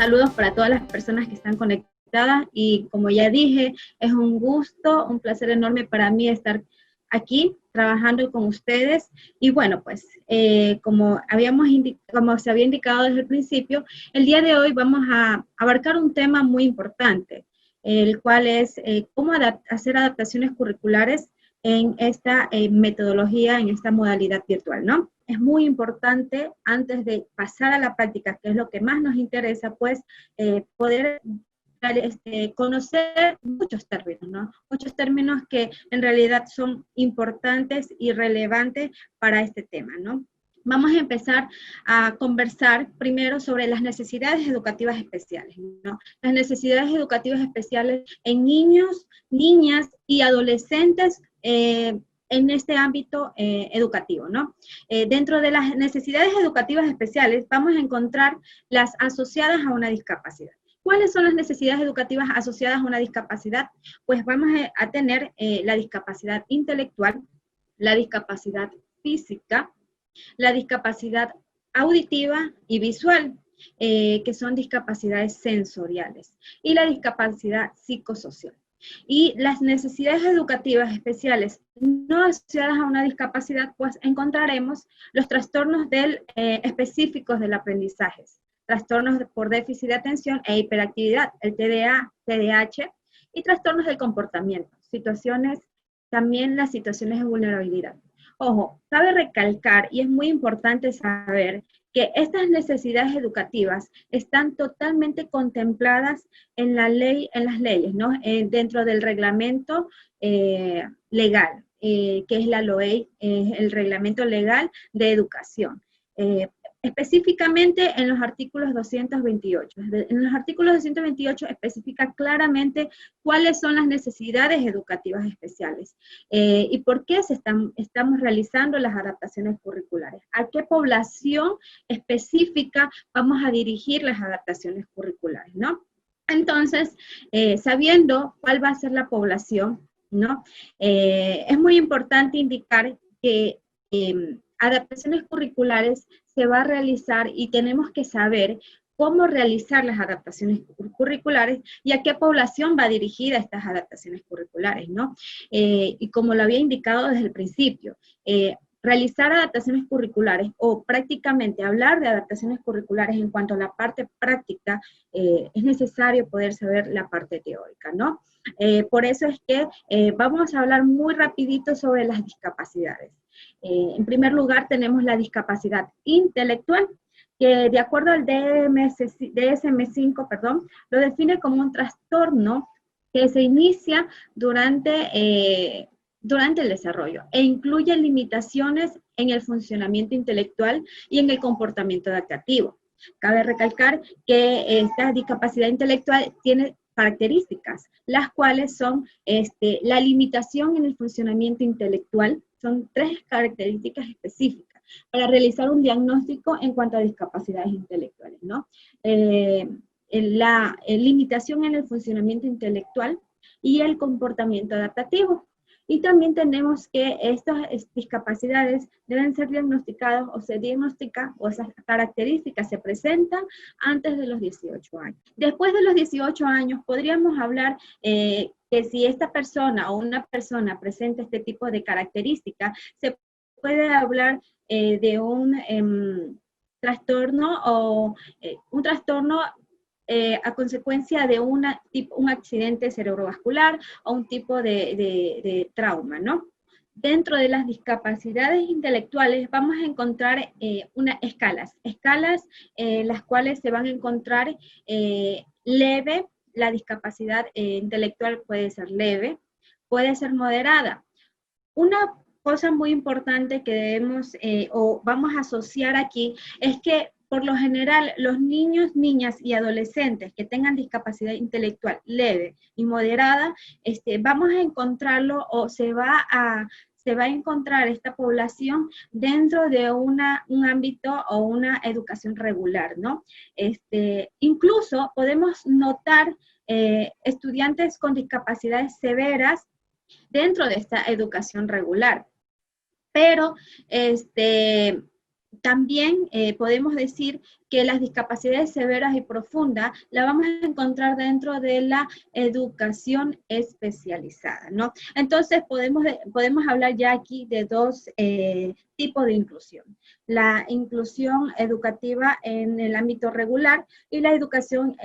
Saludos para todas las personas que están conectadas y como ya dije, es un gusto, un placer enorme para mí estar aquí trabajando con ustedes. Y bueno, pues como se había indicado desde el principio, el día de hoy vamos a abarcar un tema muy importante, el cual es cómo hacer adaptaciones curriculares en esta metodología, en esta modalidad virtual, ¿no? Es muy importante, antes de pasar a la práctica, que es lo que más nos interesa, pues poder conocer muchos términos, ¿no? Muchos términos que en realidad son importantes y relevantes para este tema, ¿no? Vamos a empezar a conversar primero sobre las necesidades educativas especiales, ¿no? Las necesidades educativas especiales en niños, niñas y adolescentes en este ámbito educativo, ¿no? Dentro de las necesidades educativas especiales vamos a encontrar las asociadas a una discapacidad. ¿Cuáles son las necesidades educativas asociadas a una discapacidad? Pues vamos a tener la discapacidad intelectual, la discapacidad física, la discapacidad auditiva y visual, que son discapacidades sensoriales, y la discapacidad psicosocial. Y las necesidades educativas especiales no asociadas a una discapacidad, pues encontraremos los trastornos específicos del aprendizaje, trastornos por déficit de atención e hiperactividad, el TDA, TDAH, y trastornos del comportamiento, también las situaciones de vulnerabilidad. Ojo, cabe recalcar, y es muy importante saber, que estas necesidades educativas están totalmente contempladas en la ley, en las leyes, ¿no? Dentro del reglamento legal, que es la LOEI, el Reglamento Legal de Educación. Específicamente en los artículos 228. En los artículos 228 especifica claramente cuáles son las necesidades educativas especiales y por qué estamos realizando las adaptaciones curriculares. ¿A qué población específica vamos a dirigir las adaptaciones curriculares, no? Entonces, sabiendo cuál va a ser la población, ¿no? Es muy importante indicar que adaptaciones curriculares se va a realizar y tenemos que saber cómo realizar las adaptaciones curriculares y a qué población va dirigida estas adaptaciones curriculares, ¿no? Y como lo había indicado desde el principio, realizar adaptaciones curriculares o prácticamente hablar de adaptaciones curriculares en cuanto a la parte práctica, es necesario poder saber la parte teórica, ¿no? Por eso es que vamos a hablar muy rapidito sobre las discapacidades. En primer lugar tenemos la discapacidad intelectual, que de acuerdo al DSM-5, lo define como un trastorno que se inicia durante el desarrollo e incluye limitaciones en el funcionamiento intelectual y en el comportamiento adaptativo. Cabe recalcar que esta discapacidad intelectual tiene características, las cuales son la limitación en el funcionamiento intelectual. Son 3 características específicas para realizar un diagnóstico en cuanto a discapacidades intelectuales, ¿no? La limitación en el funcionamiento intelectual y el comportamiento adaptativo. Y también tenemos que estas discapacidades deben ser diagnosticadas o se diagnostican, o esas características se presentan antes de los 18 años. Después de los 18 años podríamos hablar que si esta persona o una persona presenta este tipo de características, se puede hablar de un trastorno o un trastorno a consecuencia de un accidente cerebrovascular o un tipo de trauma, ¿no? Dentro de las discapacidades intelectuales vamos a encontrar unas escalas, las cuales se van a encontrar leve. La discapacidad intelectual puede ser leve, puede ser moderada. Una cosa muy importante que debemos o vamos a asociar aquí es que por lo general los niños, niñas y adolescentes que tengan discapacidad intelectual leve y moderada, vamos a encontrarlo o se va a encontrar esta población dentro de un ámbito o una educación regular, ¿no? Incluso podemos notar estudiantes con discapacidades severas dentro de esta educación regular. Pero También podemos decir que las discapacidades severas y profundas las vamos a encontrar dentro de la educación especializada, ¿no? Entonces podemos hablar ya aquí de dos tipos de inclusión. La inclusión educativa en el ámbito regular y la educación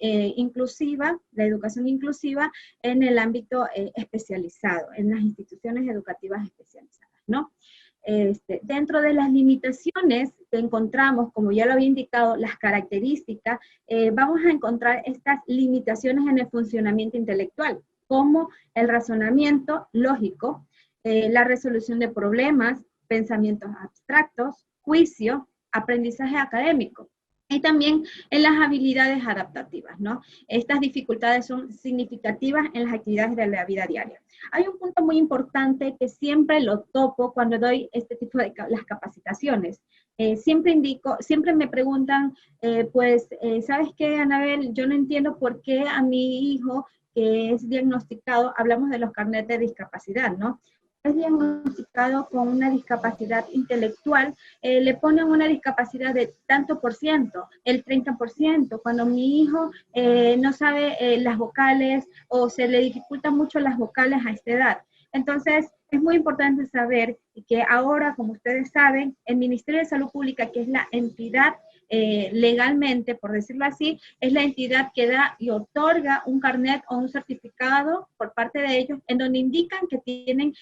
inclusiva en el ámbito especializado, en las instituciones educativas especializadas, ¿no? Dentro de las limitaciones que encontramos, como ya lo había indicado, las características, vamos a encontrar estas limitaciones en el funcionamiento intelectual, como el razonamiento lógico, la resolución de problemas, pensamientos abstractos, juicio, aprendizaje académico. Y también en las habilidades adaptativas, ¿no? Estas dificultades son significativas en las actividades de la vida diaria. Hay un punto muy importante que siempre lo topo cuando doy este tipo de las capacitaciones. Siempre me preguntan, ¿sabes qué, Anabel? Yo no entiendo por qué a mi hijo que es diagnosticado, hablamos de los carnets de discapacidad, ¿no? Es diagnosticado con una discapacidad intelectual, le ponen una discapacidad de tanto por ciento, el 30%, cuando mi hijo no sabe las vocales o se le dificultan mucho las vocales a esta edad. Entonces, es muy importante saber que ahora, como ustedes saben, el Ministerio de Salud Pública, que es la entidad legalmente, por decirlo así, es la entidad que da y otorga un carnet o un certificado por parte de ellos en donde indican que tienen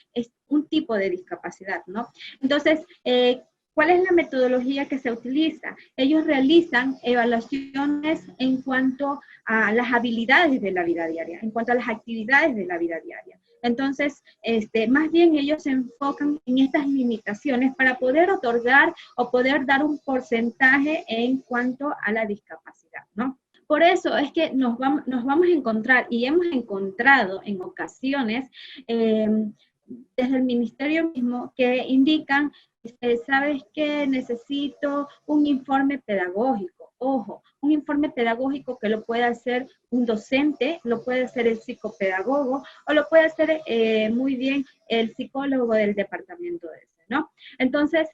un tipo de discapacidad, ¿no? Entonces, ¿cuál es la metodología que se utiliza? Ellos realizan evaluaciones en cuanto a las habilidades de la vida diaria, en cuanto a las actividades de la vida diaria. Entonces, más bien ellos se enfocan en estas limitaciones para poder otorgar o poder dar un porcentaje en cuanto a la discapacidad, ¿no? Por eso es que nos vamos a encontrar, y hemos encontrado en ocasiones, desde el ministerio mismo, que indican, ¿sabes qué? Necesito un informe pedagógico. Ojo, un informe pedagógico que lo puede hacer un docente, lo puede hacer el psicopedagogo, o lo puede hacer muy bien el psicólogo del departamento de ese, ¿no? Entonces,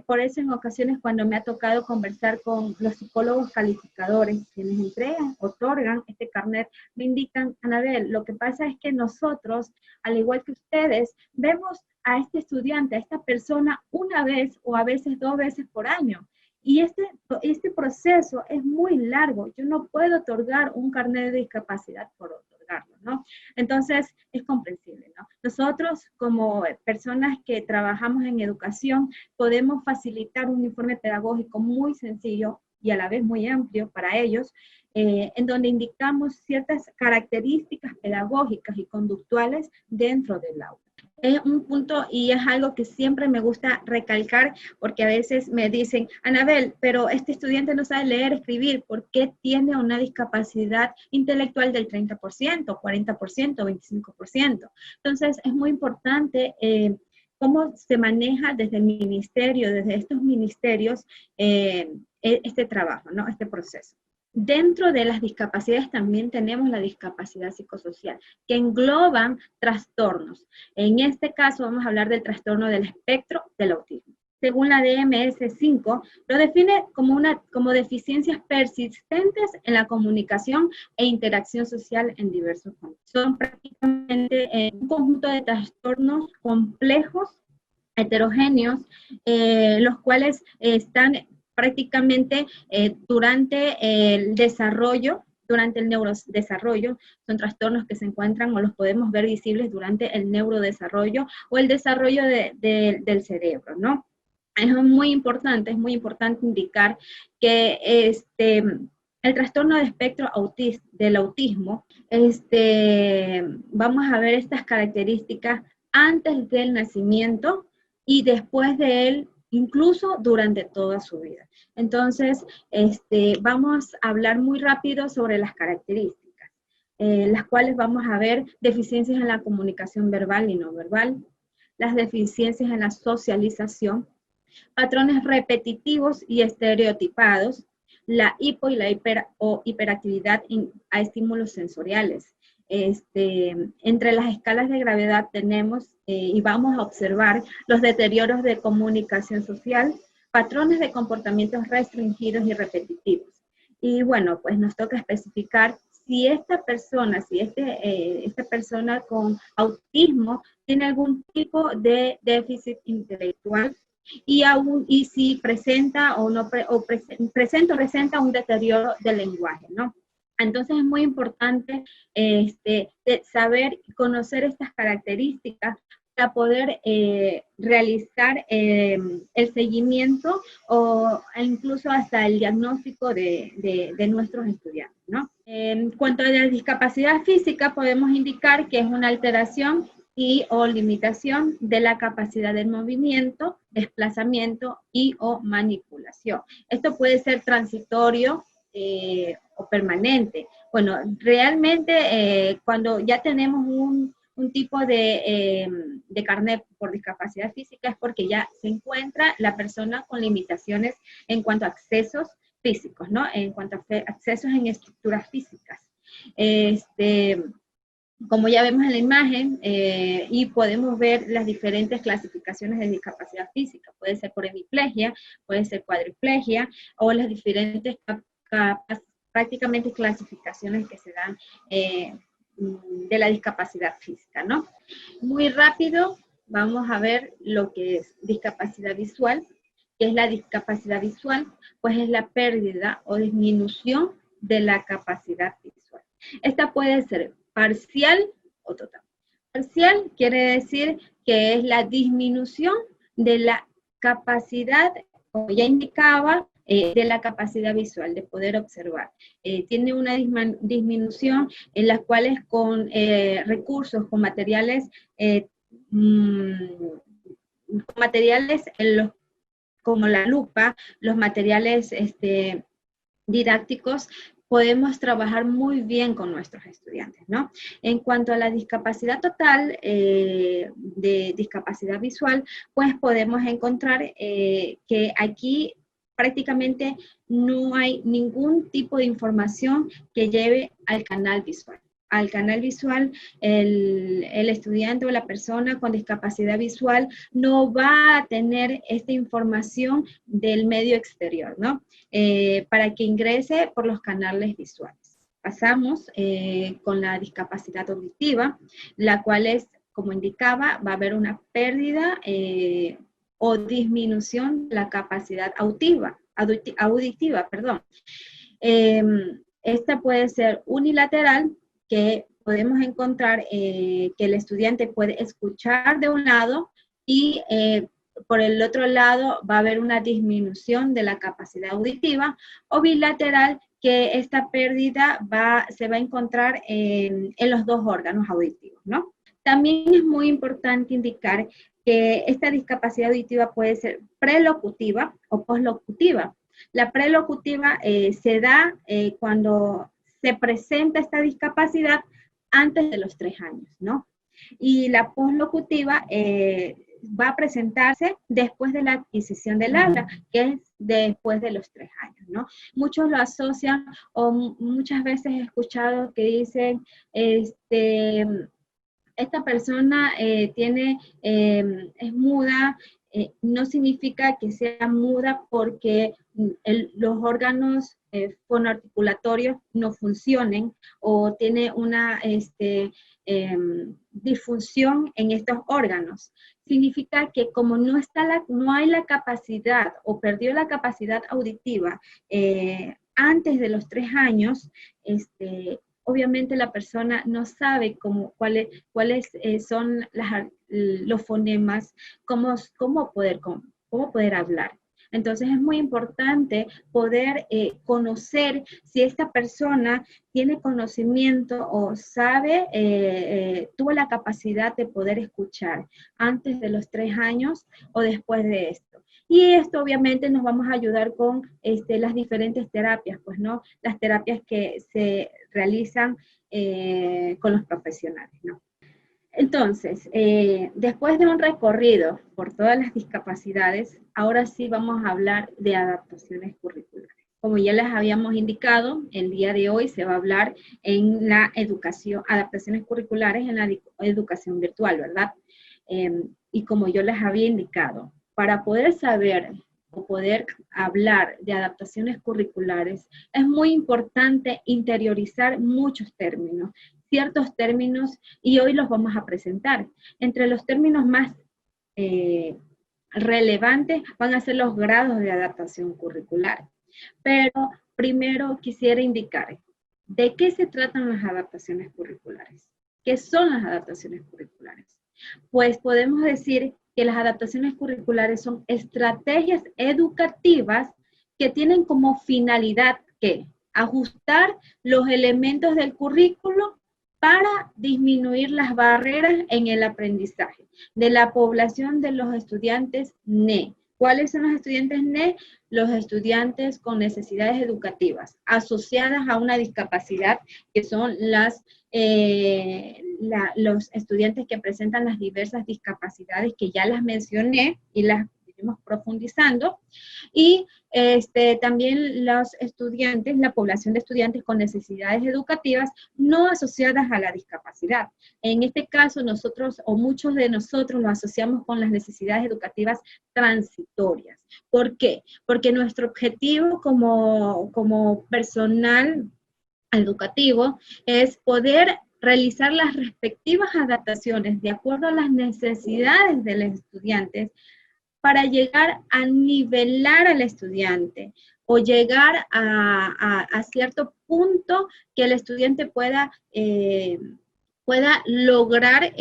por eso en ocasiones cuando me ha tocado conversar con los psicólogos calificadores, quienes entregan, otorgan este carnet, me indican, Anabel, lo que pasa es que nosotros, al igual que ustedes, vemos a este estudiante, a esta persona, una vez o a veces 2 veces por año. Y este proceso es muy largo. Yo no puedo otorgar un carnet de discapacidad por otorgarlo, ¿no? Entonces, es comprensible, ¿no? Nosotros, como personas que trabajamos en educación, podemos facilitar un informe pedagógico muy sencillo y a la vez muy amplio para ellos, en donde indicamos ciertas características pedagógicas y conductuales dentro del aula. Es un punto y es algo que siempre me gusta recalcar porque a veces me dicen, Anabel, pero este estudiante no sabe leer, escribir, ¿por qué tiene una discapacidad intelectual del 30%, 40%, 25%? Entonces es muy importante cómo se maneja desde el ministerio, desde estos ministerios, este trabajo, ¿no? Este proceso. Dentro de las discapacidades también tenemos la discapacidad psicosocial, que engloban trastornos. En este caso vamos a hablar del trastorno del espectro del autismo. Según la DMS-5, lo define como deficiencias persistentes en la comunicación e interacción social en diversos campos. Son prácticamente un conjunto de trastornos complejos, heterogéneos, los cuales están prácticamente durante el desarrollo, durante el neurodesarrollo, son trastornos que se encuentran o los podemos ver visibles durante el neurodesarrollo o el desarrollo del cerebro, ¿no? Es muy importante indicar que el trastorno de espectro del autismo, vamos a ver estas características antes del nacimiento y después de él, incluso durante toda su vida. Entonces, vamos a hablar muy rápido sobre las características, las cuales vamos a ver deficiencias en la comunicación verbal y no verbal, las deficiencias en la socialización, patrones repetitivos y estereotipados, la hipo y la hiperactividad a estímulos sensoriales. Entre las escalas de gravedad tenemos y vamos a observar los deterioros de comunicación social, patrones de comportamientos restringidos y repetitivos. Y bueno, pues nos toca especificar si esta persona, esta persona con autismo tiene algún tipo de déficit intelectual y si presenta o no presenta un deterioro del lenguaje, ¿no? Entonces es muy importante saber y conocer estas características para poder realizar el seguimiento e incluso hasta el diagnóstico de nuestros estudiantes, ¿no? En cuanto a la discapacidad física, podemos indicar que es una alteración y o limitación de la capacidad de movimiento, desplazamiento y o manipulación. Esto puede ser transitorio o permanente. Bueno, realmente cuando ya tenemos un tipo de carnet por discapacidad física es porque ya se encuentra la persona con limitaciones en cuanto a accesos físicos, ¿no? En cuanto a accesos en estructuras físicas. Como ya vemos en la imagen, y podemos ver las diferentes clasificaciones de discapacidad física. Puede ser por hemiplegia, puede ser cuadriplegia, o las diferentes prácticamente clasificaciones que se dan de la discapacidad física, ¿no? Muy rápido vamos a ver lo que es discapacidad visual. ¿Qué es la discapacidad visual? Pues es la pérdida o disminución de la capacidad visual. Esta puede ser parcial o total. Parcial quiere decir que es la disminución de la capacidad, como ya indicaba, de la capacidad visual, de poder observar. Tiene una disminución en las cuales con recursos, con materiales como la lupa, los materiales didácticos, podemos trabajar muy bien con nuestros estudiantes, ¿no? En cuanto a la discapacidad total, de discapacidad visual, pues podemos encontrar que aquí prácticamente no hay ningún tipo de información que lleve al canal visual. Al canal visual, el estudiante o la persona con discapacidad visual no va a tener esta información del medio exterior, ¿no? Para que ingrese por los canales visuales. Pasamos con la discapacidad auditiva, la cual es, como indicaba, va a haber una pérdida o disminución de la capacidad auditiva. Esta puede ser unilateral, que podemos encontrar que el estudiante puede escuchar de un lado y por el otro lado va a haber una disminución de la capacidad auditiva, o bilateral, que esta pérdida se va a encontrar en los dos órganos auditivos, ¿no? También es muy importante indicar que esta discapacidad auditiva puede ser prelocutiva o poslocutiva. La prelocutiva se da cuando se presenta esta discapacidad antes de los 3 años, ¿no? Y la poslocutiva va a presentarse después de la adquisición del habla, que es después de los 3 años, ¿no? Muchos lo asocian, o muchas veces he escuchado que dicen, esta persona es muda. No significa que sea muda porque los órganos fonoarticulatorios no funcionen o tiene una disfunción en estos órganos. Significa que como no hay la capacidad o perdió la capacidad auditiva antes de los 3 años, obviamente la persona no sabe cuáles son los fonemas, cómo poder hablar. Entonces es muy importante poder conocer si esta persona tiene conocimiento o tuvo la capacidad de poder escuchar antes de los 3 años o después de esto. Y esto obviamente nos vamos a ayudar con las diferentes terapias, pues, ¿no? Las terapias que se realizan con los profesionales, ¿no? Entonces, después de un recorrido por todas las discapacidades, ahora sí vamos a hablar de adaptaciones curriculares. Como ya les habíamos indicado, el día de hoy se va a hablar en la educación, adaptaciones curriculares en la educación virtual, ¿verdad? Y como yo les había indicado, para poder saber o poder hablar de adaptaciones curriculares, es muy importante interiorizar muchos términos, ciertos términos, y hoy los vamos a presentar. Entre los términos más relevantes van a ser los grados de adaptación curricular. Pero primero quisiera indicar, ¿de qué se tratan las adaptaciones curriculares? ¿Qué son las adaptaciones curriculares? Pues podemos decir que las adaptaciones curriculares son estrategias educativas que tienen como finalidad que ajustar los elementos del currículo para disminuir las barreras en el aprendizaje de la población de los estudiantes NE. ¿Cuáles son los estudiantes NE? Los estudiantes con necesidades educativas asociadas a una discapacidad, que son los estudiantes que presentan las diversas discapacidades que ya las mencioné y las iremos profundizando, y también los estudiantes, la población de estudiantes con necesidades educativas no asociadas a la discapacidad. En este caso, nosotros, o muchos de nosotros, lo asociamos con las necesidades educativas transitorias. ¿Por qué? Porque nuestro objetivo como personal educativo es poder realizar las respectivas adaptaciones de acuerdo a las necesidades de los estudiantes para llegar a nivelar al estudiante o llegar a cierto punto que el estudiante pueda lograr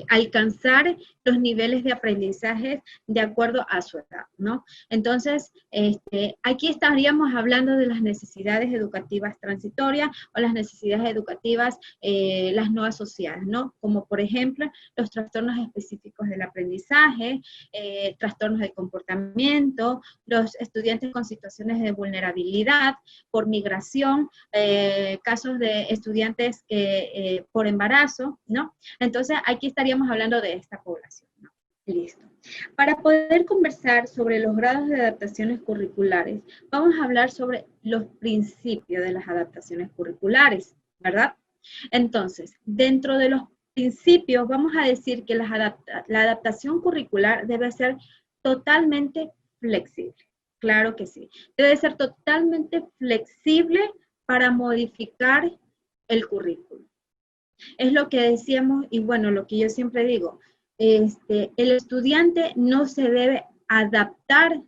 alcanzar los niveles de aprendizaje de acuerdo a su edad, ¿no? Entonces, aquí estaríamos hablando de las necesidades educativas transitorias o las necesidades educativas, las no asociadas, ¿no? Como por ejemplo, los trastornos específicos del aprendizaje, trastornos de comportamiento, los estudiantes con situaciones de vulnerabilidad por migración, casos de estudiantes por embarazo, ¿no? Entonces, aquí estaríamos hablando de esta población, ¿no? Listo. Para poder conversar sobre los grados de adaptaciones curriculares, vamos a hablar sobre los principios de las adaptaciones curriculares, ¿verdad? Entonces, dentro de los principios, vamos a decir que la adaptación curricular debe ser totalmente flexible. Claro que sí. Debe ser totalmente flexible para modificar el currículo. Es lo que decíamos, y bueno, lo que yo siempre digo, el estudiante no se debe adaptar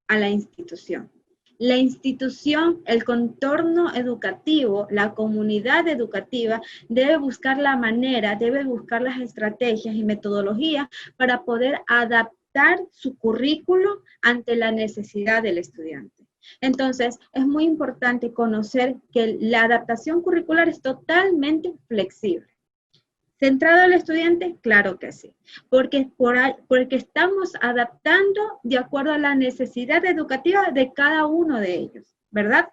a la institución. La institución, el contorno educativo, la comunidad educativa debe buscar la manera, debe buscar las estrategias y metodologías para poder adaptar su currículo ante la necesidad del estudiante. Entonces, es muy importante conocer que la adaptación curricular es totalmente flexible. ¿Centrado al estudiante? Claro que sí, porque estamos adaptando de acuerdo a la necesidad educativa de cada uno de ellos, ¿verdad?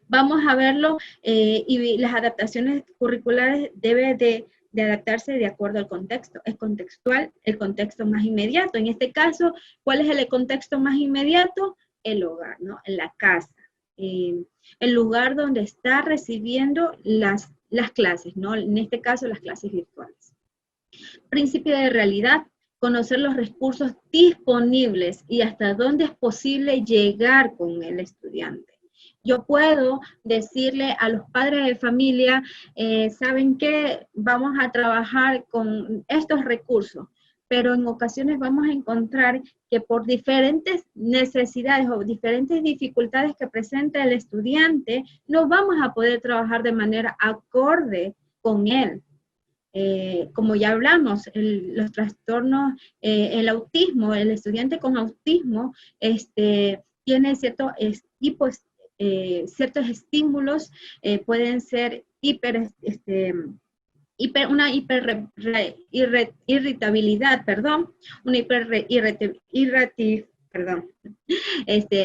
Vamos a verlo, y las adaptaciones curriculares deben de adaptarse de acuerdo al contexto. Es contextual, el contexto más inmediato. En este caso, ¿cuál es el contexto más inmediato? El hogar, ¿no? En la casa, el lugar donde está recibiendo las clases, ¿no? En este caso, las clases virtuales. Principio de realidad, conocer los recursos disponibles y hasta dónde es posible llegar con el estudiante. Yo puedo decirle a los padres de familia, ¿saben qué? Vamos a trabajar con estos recursos, pero en ocasiones vamos a encontrar que por diferentes necesidades o diferentes dificultades que presenta el estudiante, no vamos a poder trabajar de manera acorde con él. Como ya hablamos, los trastornos, el autismo, el estudiante con autismo tiene ciertos estímulos, pueden ser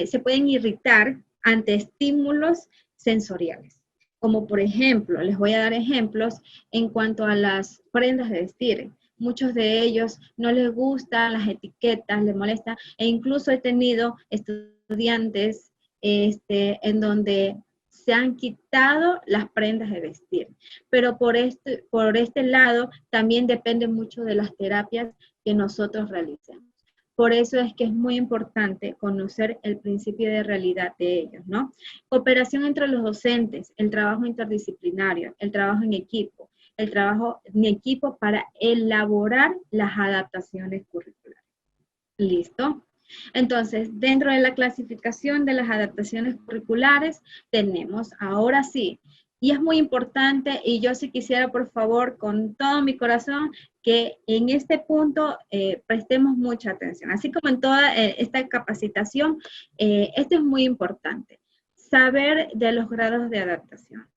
se pueden irritar ante estímulos sensoriales. Como por ejemplo, les voy a dar ejemplos en cuanto a las prendas de vestir. Muchos de ellos no les gustan las etiquetas, les molesta, e incluso he tenido estudiantes en donde se han quitado las prendas de vestir. Pero por este lado también depende mucho de las terapias que nosotros realicemos. Por eso es que es muy importante conocer el principio de realidad de ellos, ¿no? Cooperación entre los docentes, el trabajo interdisciplinario, el trabajo en equipo, el trabajo en equipo para elaborar las adaptaciones curriculares. ¿Listo? Entonces, dentro de la clasificación de las adaptaciones curriculares, tenemos, ahora sí, y es muy importante, y yo sí quisiera, por favor, con todo mi corazón, que en este punto prestemos mucha atención. Así como en toda esta capacitación, esto es muy importante. Saber de los grados de adaptación.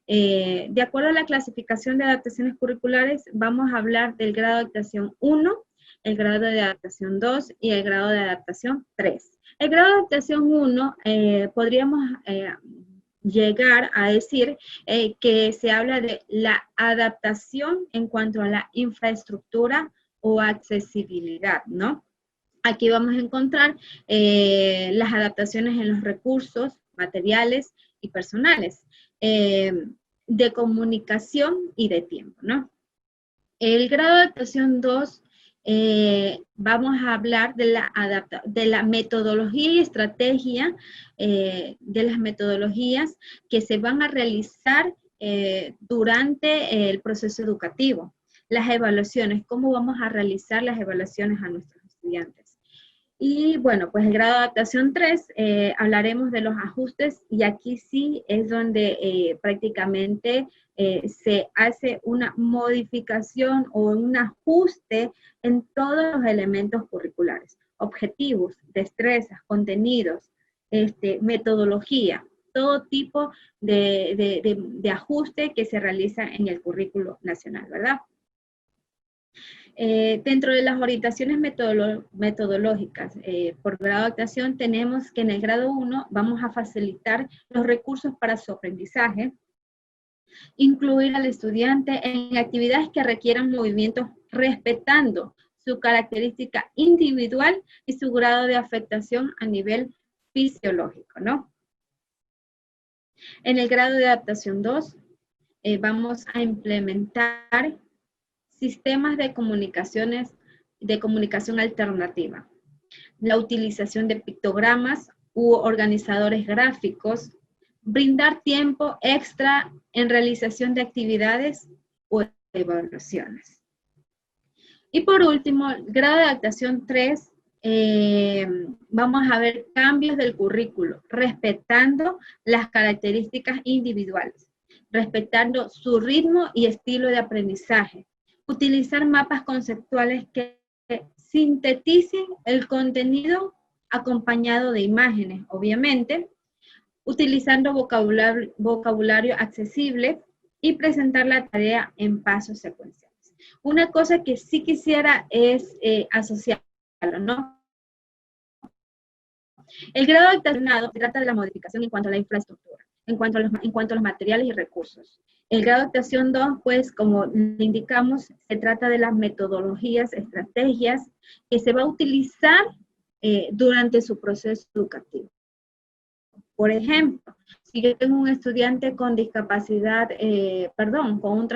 De acuerdo a la clasificación de adaptaciones curriculares, vamos a hablar del grado de adaptación 1, el grado de adaptación 2 y el grado de adaptación 3. El grado de adaptación 1 podríamos llegar a decir que se habla de la adaptación en cuanto a la infraestructura o accesibilidad, ¿no? Aquí vamos a encontrar las adaptaciones en los recursos materiales y personales, de comunicación y de tiempo, ¿no? El grado de adaptación 2, vamos a hablar de la metodología y estrategia, de las metodologías que se van a realizar durante el proceso educativo. Las evaluaciones, cómo vamos a realizar las evaluaciones a nuestros estudiantes. Y bueno, pues el grado de adaptación 3, hablaremos de los ajustes y aquí sí es donde prácticamente se hace una modificación o un ajuste en todos los elementos curriculares, objetivos, destrezas, contenidos, metodología, todo tipo de ajuste que se realiza en el currículo nacional, ¿verdad? Dentro de las orientaciones metodológicas por grado de adaptación, tenemos que en el grado 1 vamos a facilitar los recursos para su aprendizaje, incluir al estudiante en actividades que requieran movimientos respetando su característica individual y su grado de afectación a nivel fisiológico, ¿no? En el grado de adaptación 2, vamos a implementar sistemas de comunicación alternativa, la utilización de pictogramas u organizadores gráficos, brindar tiempo extra en realización de actividades o evaluaciones. Y por último, grado de adaptación 3, vamos a ver cambios del currículo, respetando las características individuales, respetando su ritmo y estilo de aprendizaje, utilizar mapas conceptuales que sinteticen el contenido acompañado de imágenes, obviamente, utilizando vocabulario accesible y presentar la tarea en pasos secuenciales. Una cosa que sí quisiera es asociarlo, ¿no? El grado adaptacionado trata de la modificación en cuanto a la infraestructura, en cuanto a los materiales y recursos. El grado de adaptación 2, pues, como le indicamos, se trata de las metodologías, estrategias que se va a utilizar durante su proceso educativo. Por ejemplo, si yo tengo un estudiante con discapacidad, con un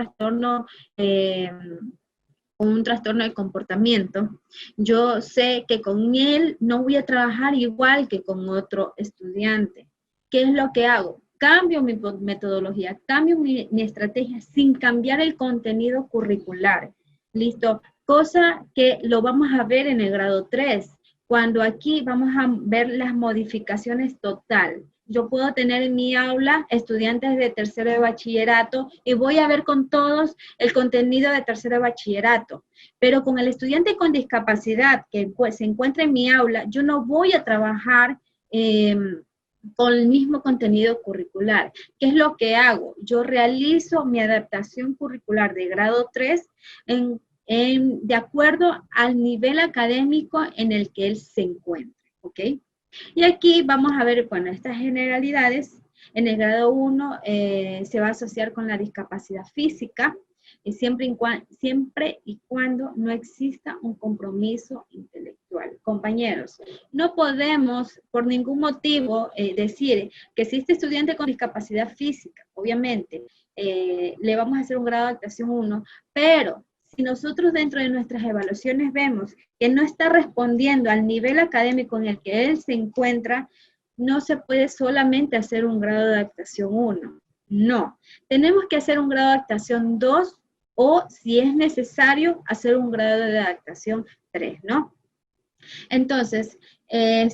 trastorno de comportamiento, yo sé que con él no voy a trabajar igual que con otro estudiante. ¿Qué es lo que hago? Cambio mi metodología, cambio mi estrategia sin cambiar el contenido curricular. ¿Listo? Cosa que lo vamos a ver en el grado 3, cuando aquí vamos a ver las modificaciones total. Yo puedo tener en mi aula estudiantes de tercero de bachillerato y voy a ver con todos el contenido de tercero de bachillerato. Pero con el estudiante con discapacidad que pues, se encuentra en mi aula, yo no voy a trabajar con el mismo contenido curricular. ¿Qué es lo que hago? Yo realizo mi adaptación curricular de grado 3 de acuerdo al nivel académico en el que él se encuentra, ¿ok? Y aquí vamos a ver, bueno, estas generalidades. En el grado 1 se va a asociar con la discapacidad física, y siempre y cuando no exista un compromiso intelectual. Compañeros, no podemos por ningún motivo decir que si este estudiante con discapacidad física, obviamente, le vamos a hacer un grado de adaptación 1, pero Si nosotros dentro de nuestras evaluaciones vemos que no está respondiendo al nivel académico en el que él se encuentra, no se puede solamente hacer un grado de adaptación 1. No, tenemos que hacer un grado de adaptación 2 o, si es necesario, hacer un grado de adaptación 3, ¿no? Entonces, en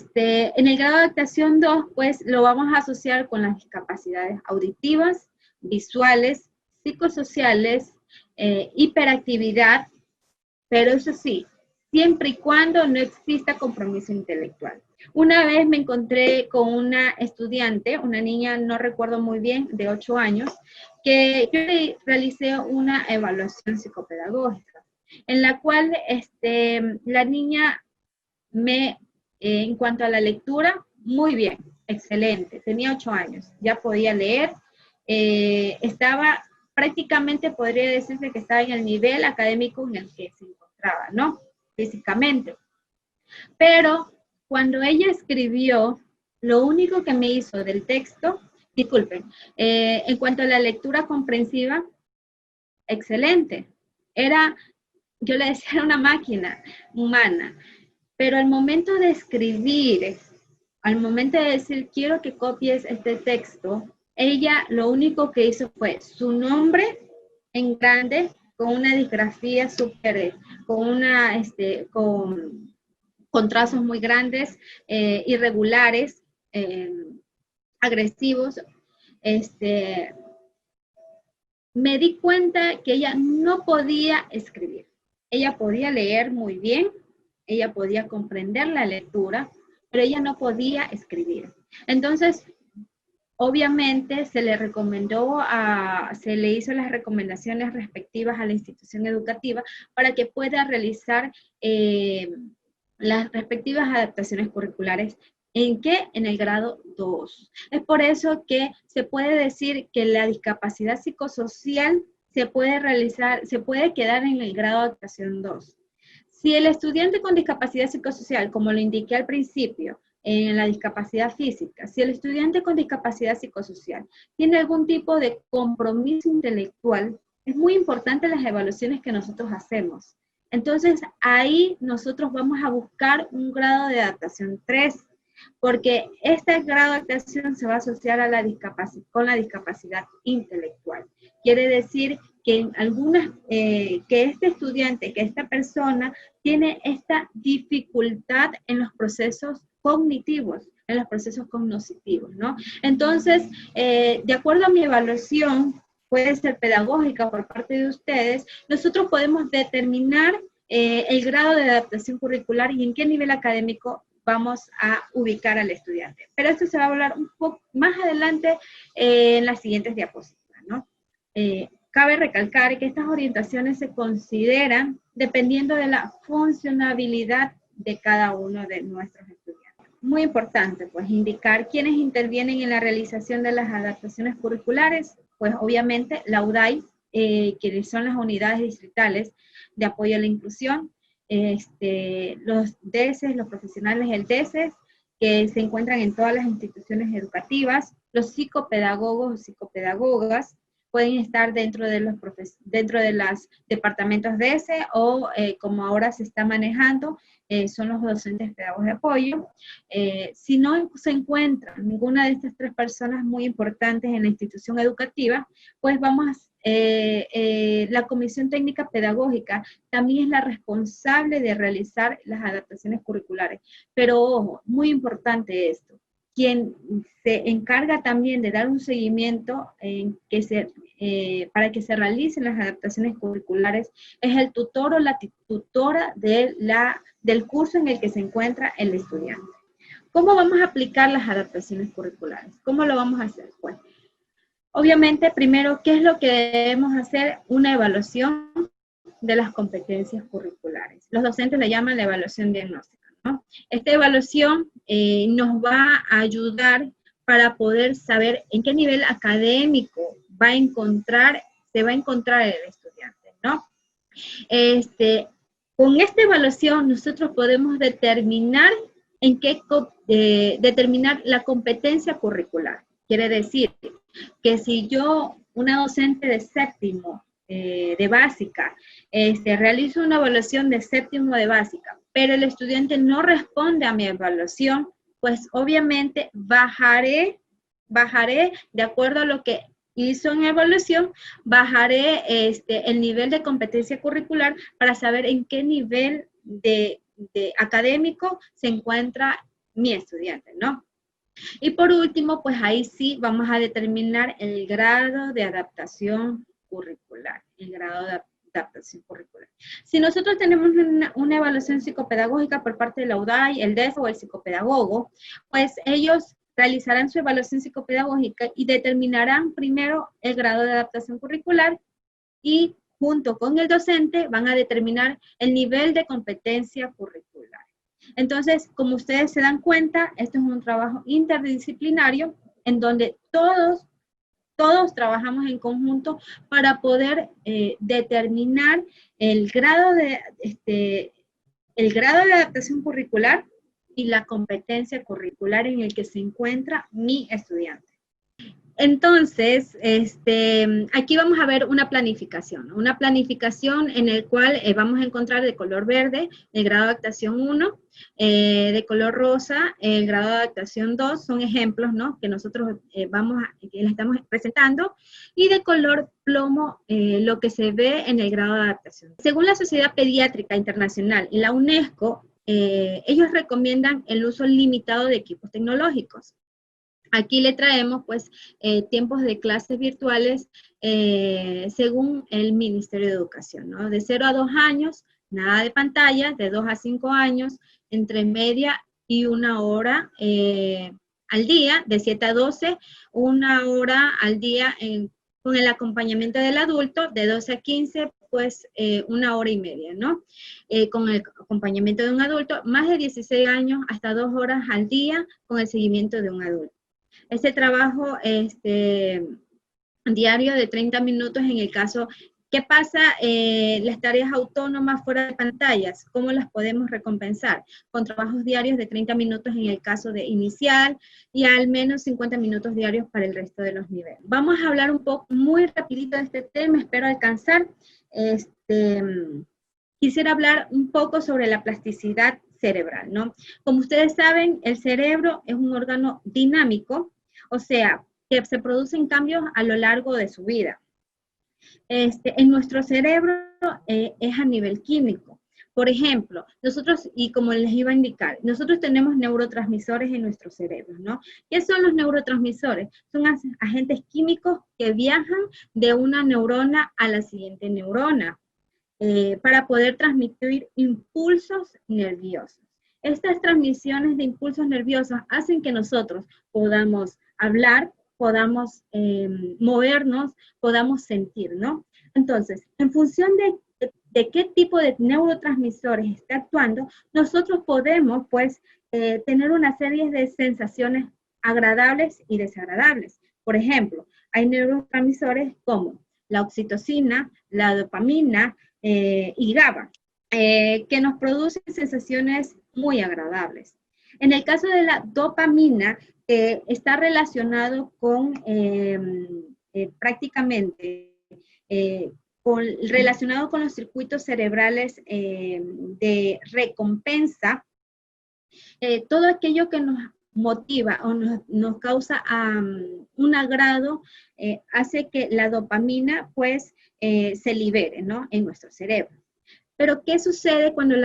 el grado de adaptación 2, pues lo vamos a asociar con las discapacidades auditivas, visuales, psicosociales, hiperactividad, pero eso sí, siempre y cuando no exista compromiso intelectual. Una vez me encontré con una estudiante, una niña, no recuerdo muy bien, de 8 años, que yo le realicé una evaluación psicopedagógica, en la cual la niña en cuanto a la lectura, muy bien, excelente, tenía 8 años, ya podía leer, estaba prácticamente, podría decirse que estaba en el nivel académico en el que se encontraba, ¿no? Físicamente. Pero cuando ella escribió, lo único que me hizo del texto, disculpen, en cuanto a la lectura comprensiva, excelente. Yo le decía, era una máquina humana. Pero al momento de escribir, al momento de decir, quiero que copies este texto, ella lo único que hizo fue su nombre en grande, con una disgrafía súper, con trazos muy grandes, irregulares, agresivos. Me di cuenta que ella no podía escribir. Ella podía leer muy bien, ella podía comprender la lectura, pero ella no podía escribir. Entonces, obviamente se le hizo las recomendaciones respectivas a la institución educativa para que pueda realizar las respectivas adaptaciones curriculares. ¿En qué? En el grado 2. Es por eso que se puede decir que la discapacidad psicosocial se puede quedar en el grado de adaptación 2. Si el estudiante con discapacidad psicosocial, como lo indiqué al principio, en la discapacidad física, si el estudiante con discapacidad psicosocial tiene algún tipo de compromiso intelectual, es muy importante las evaluaciones que nosotros hacemos. Entonces, ahí nosotros vamos a buscar un grado de adaptación 3, porque este grado de adaptación se va a asociar a con la discapacidad intelectual. Quiere decir que que este estudiante, que esta persona tiene esta dificultad en los procesos cognitivos, en los procesos cognitivos, ¿no? Entonces, de acuerdo a mi evaluación, puede ser pedagógica por parte de ustedes, nosotros podemos determinar el grado de adaptación curricular y en qué nivel académico vamos a ubicar al estudiante. Pero esto se va a hablar un poco más adelante en las siguientes diapositivas, ¿no? Cabe recalcar que estas orientaciones se consideran dependiendo de la funcionabilidad de cada uno de nuestros estudiantes. Muy importante, pues, indicar quiénes intervienen en la realización de las adaptaciones curriculares. Pues, obviamente, la UDAI, que son las unidades distritales de apoyo a la inclusión, los DESES, los profesionales del DESES, que se encuentran en todas las instituciones educativas, los psicopedagogos o psicopedagogas, pueden estar dentro de los departamentos DESE o como ahora se está manejando, son los docentes pedagogos de apoyo. Si no se encuentran ninguna de estas 3 personas muy importantes en la institución educativa, pues la Comisión Técnica Pedagógica también es la responsable de realizar las adaptaciones curriculares. Pero ojo, muy importante esto, quien se encarga también de dar un seguimiento para que se realicen las adaptaciones curriculares es el tutor o la tutora del curso en el que se encuentra el estudiante. ¿Cómo vamos a aplicar las adaptaciones curriculares? ¿Cómo lo vamos a hacer? Pues, obviamente, primero, ¿qué es lo que debemos hacer? Una evaluación de las competencias curriculares. Los docentes le llaman la evaluación diagnóstica, ¿no? Esta evaluación nos va a ayudar para poder saber en qué nivel académico se va a encontrar el estudiante, ¿no? Con esta evaluación nosotros podemos determinar determinar la competencia curricular. Quiere decir que si yo, una docente de 7º, de básica, realizo una evaluación de séptimo de básica, pero el estudiante no responde a mi evaluación, pues obviamente bajaré de acuerdo a lo que hizo en evaluación, bajaré el nivel de competencia curricular para saber en qué nivel de académico se encuentra mi estudiante, ¿no? Y por último, pues ahí sí vamos a determinar el grado de adaptación curricular, el grado de adaptación curricular. Si nosotros tenemos una evaluación psicopedagógica por parte de la UDAI, el DEF o el psicopedagogo, pues ellos realizarán su evaluación psicopedagógica y determinarán primero el grado de adaptación curricular y junto con el docente van a determinar el nivel de competencia curricular. Entonces, como ustedes se dan cuenta, esto es un trabajo interdisciplinario en donde todos trabajamos en conjunto para poder determinar el grado de adaptación curricular y la competencia curricular en el que se encuentra mi estudiante. Entonces, aquí vamos a ver una planificación en el cual vamos a encontrar de color verde el grado de adaptación 1, de color rosa el grado de adaptación 2, son ejemplos, ¿no?, que nosotros que les estamos presentando, y de color plomo lo que se ve en el grado de adaptación. Según la Sociedad Pediátrica Internacional y la UNESCO, ellos recomiendan el uso limitado de equipos tecnológicos. Aquí le traemos, pues, tiempos de clases virtuales según el Ministerio de Educación, ¿no? De 0 a 2 años, nada de pantalla, de 2 a 5 años, entre media y 1 hora al día, de 7 a 12, 1 hora al día con el acompañamiento del adulto, de 12 a 15, pues 1 hora y media, ¿no? Con el acompañamiento de un adulto, más de 16 años, hasta 2 horas al día con el seguimiento de un adulto. Este trabajo diario de 30 minutos en el caso, ¿qué pasa? Las tareas autónomas fuera de pantallas, ¿cómo las podemos recompensar? Con trabajos diarios de 30 minutos en el caso de inicial y al menos 50 minutos diarios para el resto de los niveles. Vamos a hablar un poco, muy rapidito de este tema, espero alcanzar. Quisiera hablar un poco sobre la plasticidad cerebral, ¿no? Como ustedes saben, el cerebro es un órgano dinámico, o sea, que se producen cambios a lo largo de su vida. En nuestro cerebro es a nivel químico. Por ejemplo, nosotros, y como les iba a indicar, nosotros tenemos neurotransmisores en nuestro cerebro, ¿no? ¿Qué son los neurotransmisores? Son agentes químicos que viajan de una neurona a la siguiente neurona. Para poder transmitir impulsos nerviosos. Estas transmisiones de impulsos nerviosos hacen que nosotros podamos hablar, podamos movernos, podamos sentir, ¿no? Entonces, en función de qué tipo de neurotransmisores está actuando, nosotros podemos, pues, tener una serie de sensaciones agradables y desagradables. Por ejemplo, hay neurotransmisores como la oxitocina, la dopamina, y GABA, que nos producen sensaciones muy agradables. En el caso de la dopamina, está relacionado con relacionado con los circuitos cerebrales de recompensa, todo aquello que nos motiva o nos causa un agrado, hace que la dopamina, pues, se libere, ¿no?, en nuestro cerebro. Pero, ¿qué sucede cuando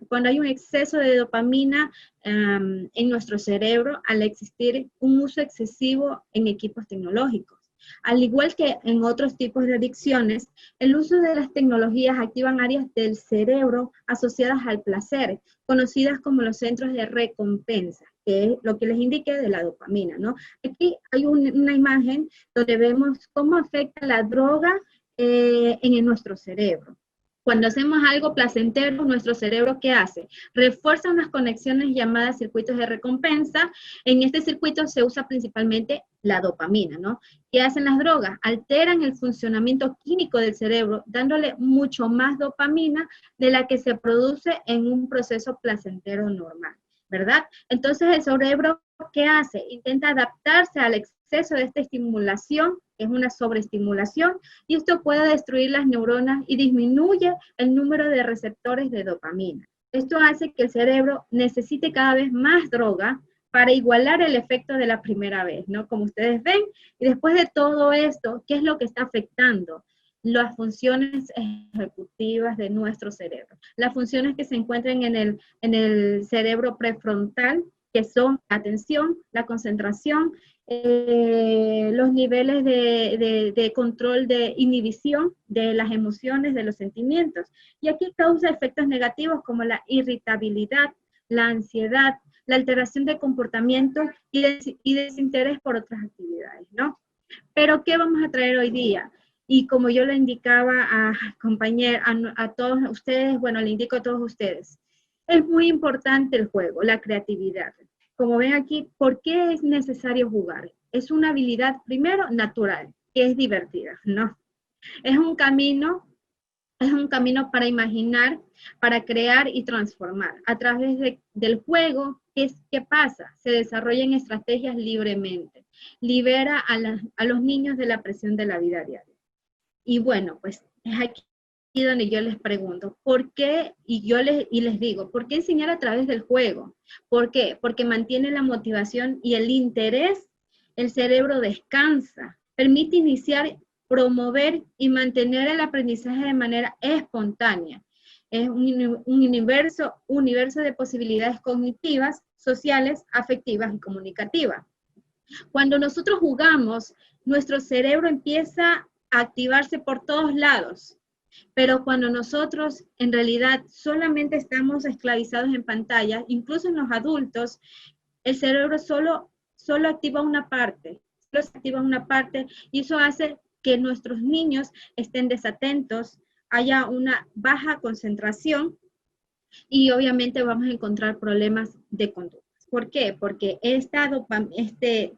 cuando hay un exceso de dopamina en nuestro cerebro al existir un uso excesivo en equipos tecnológicos? Al igual que en otros tipos de adicciones, el uso de las tecnologías activan áreas del cerebro asociadas al placer, conocidas como los centros de recompensa, que es lo que les indiqué de la dopamina, ¿no? Aquí hay una imagen donde vemos cómo afecta la droga en nuestro cerebro. Cuando hacemos algo placentero, nuestro cerebro, ¿qué hace? Refuerza unas conexiones llamadas circuitos de recompensa. En este circuito se usa principalmente la dopamina, ¿no? ¿Qué hacen las drogas? Alteran el funcionamiento químico del cerebro, dándole mucho más dopamina de la que se produce en un proceso placentero normal. ¿verdad? Entonces el cerebro, ¿qué hace? Intenta adaptarse al exceso de esta estimulación, que es una sobreestimulación, y esto puede destruir las neuronas y disminuye el número de receptores de dopamina. Esto hace que el cerebro necesite cada vez más droga para igualar el efecto de la primera vez, ¿no? Como ustedes ven, y después de todo esto, ¿qué es lo que está afectando? Las funciones ejecutivas de nuestro cerebro. Las funciones que se encuentran en el cerebro prefrontal, que son la atención, la concentración, los niveles de control de inhibición de las emociones, de los sentimientos. Y aquí causa efectos negativos como la irritabilidad, la ansiedad, la alteración de comportamiento y desinterés por otras actividades, ¿no? Pero, ¿qué vamos a traer hoy día? Y como yo le indicaba a compañeros, a todos ustedes, bueno, le indico a todos ustedes, es muy importante el juego, la creatividad. Como ven aquí, ¿por qué es necesario jugar? Es una habilidad, primero, natural, que es divertida, ¿no? Es un camino para imaginar, para crear y transformar. A través del juego, ¿qué pasa? Se desarrollan estrategias libremente. Libera a los niños de la presión de la vida diaria. Y bueno, pues es aquí donde yo les pregunto, ¿por qué? Y les digo, ¿por qué enseñar a través del juego? ¿Por qué? Porque mantiene la motivación y el interés, el cerebro descansa, permite iniciar, promover y mantener el aprendizaje de manera espontánea. Es un universo de posibilidades cognitivas, sociales, afectivas y comunicativas. Cuando nosotros jugamos, nuestro cerebro empieza a activarse por todos lados. Pero cuando nosotros en realidad solamente estamos esclavizados en pantalla, incluso en los adultos, el cerebro solo activa una parte, y eso hace que nuestros niños estén desatentos, haya una baja concentración y obviamente vamos a encontrar problemas de conducta. ¿Por qué? Porque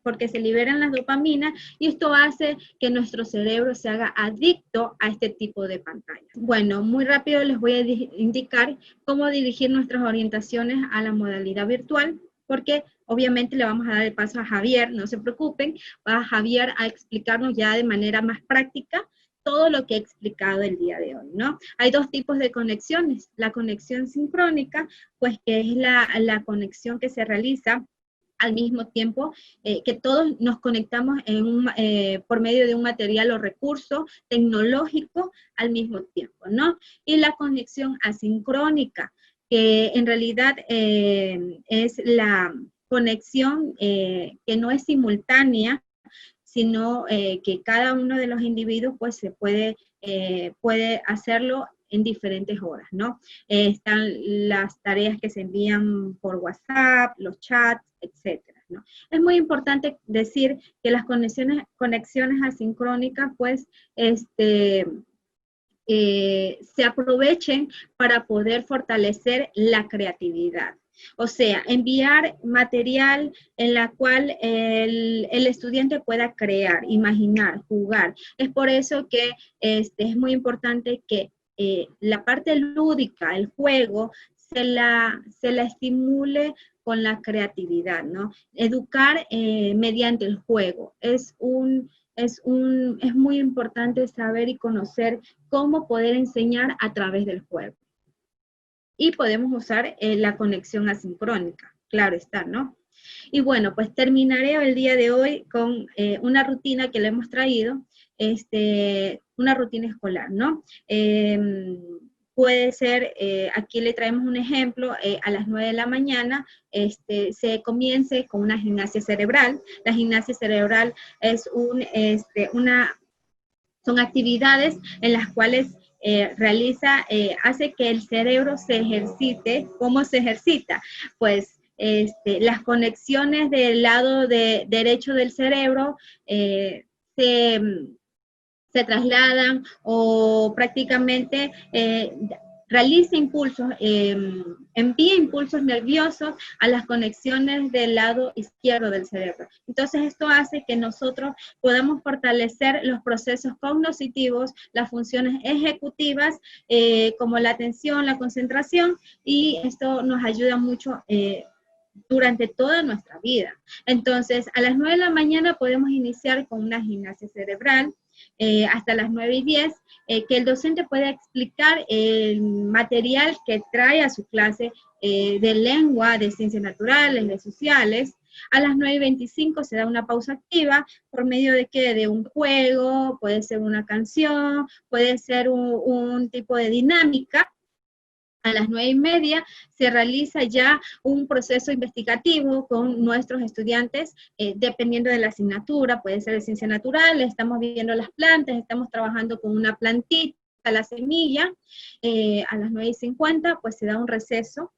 porque se liberan las dopaminas y esto hace que nuestro cerebro se haga adicto a este tipo de pantallas. Bueno, muy rápido les voy a indicar cómo dirigir nuestras orientaciones a la modalidad virtual, porque obviamente le vamos a dar el paso a Javier, no se preocupen, va Javier a explicarnos ya de manera más práctica todo lo que he explicado el día de hoy, ¿no? Hay dos tipos de conexiones, la conexión sincrónica, pues que es la conexión que se realiza al mismo tiempo que todos nos conectamos por medio de un material o recurso tecnológico al mismo tiempo, ¿no? Y la conexión asincrónica, que en realidad es la conexión que no es simultánea, sino que cada uno de los individuos pues se puede hacerlo en diferentes horas, ¿no? Están las tareas que se envían por WhatsApp, los chats, etcétera, ¿no? Es muy importante decir que las conexiones asincrónicas pues se aprovechen para poder fortalecer la creatividad. O sea, enviar material en la cual el estudiante pueda crear, imaginar, jugar. Es por eso que es muy importante que la parte lúdica, el juego, se la estimule con la creatividad, ¿no? Educar mediante el juego. Es muy importante saber y conocer cómo poder enseñar a través del juego. Y podemos usar la conexión asincrónica, claro está, ¿no? Y bueno, pues terminaré el día de hoy con una rutina que le hemos traído, una rutina escolar, ¿no? Puede ser, aquí le traemos un ejemplo, a las 9 de la mañana se comience con una gimnasia cerebral. La gimnasia cerebral es son actividades en las cuales hace que el cerebro se ejercite. ¿Cómo se ejercita? Pues las conexiones del lado derecho del cerebro se trasladan o prácticamente realiza impulsos, envía impulsos nerviosos a las conexiones del lado izquierdo del cerebro. Entonces esto hace que nosotros podamos fortalecer los procesos cognitivos, las funciones ejecutivas, como la atención, la concentración, y esto nos ayuda mucho durante toda nuestra vida. Entonces, a las 9 de la mañana podemos iniciar con una gimnasia cerebral, hasta las 9:10, que el docente pueda explicar el material que trae a su clase de lengua, de ciencias naturales, de sociales. A las 9:25 se da una pausa activa por medio de qué, de un juego, puede ser una canción, puede ser un tipo de dinámica. A las 9:30 se realiza ya un proceso investigativo con nuestros estudiantes, dependiendo de la asignatura, puede ser de ciencia natural, estamos viendo las plantas, estamos trabajando con una plantita, la semilla. A las 9:50 pues se da un receso,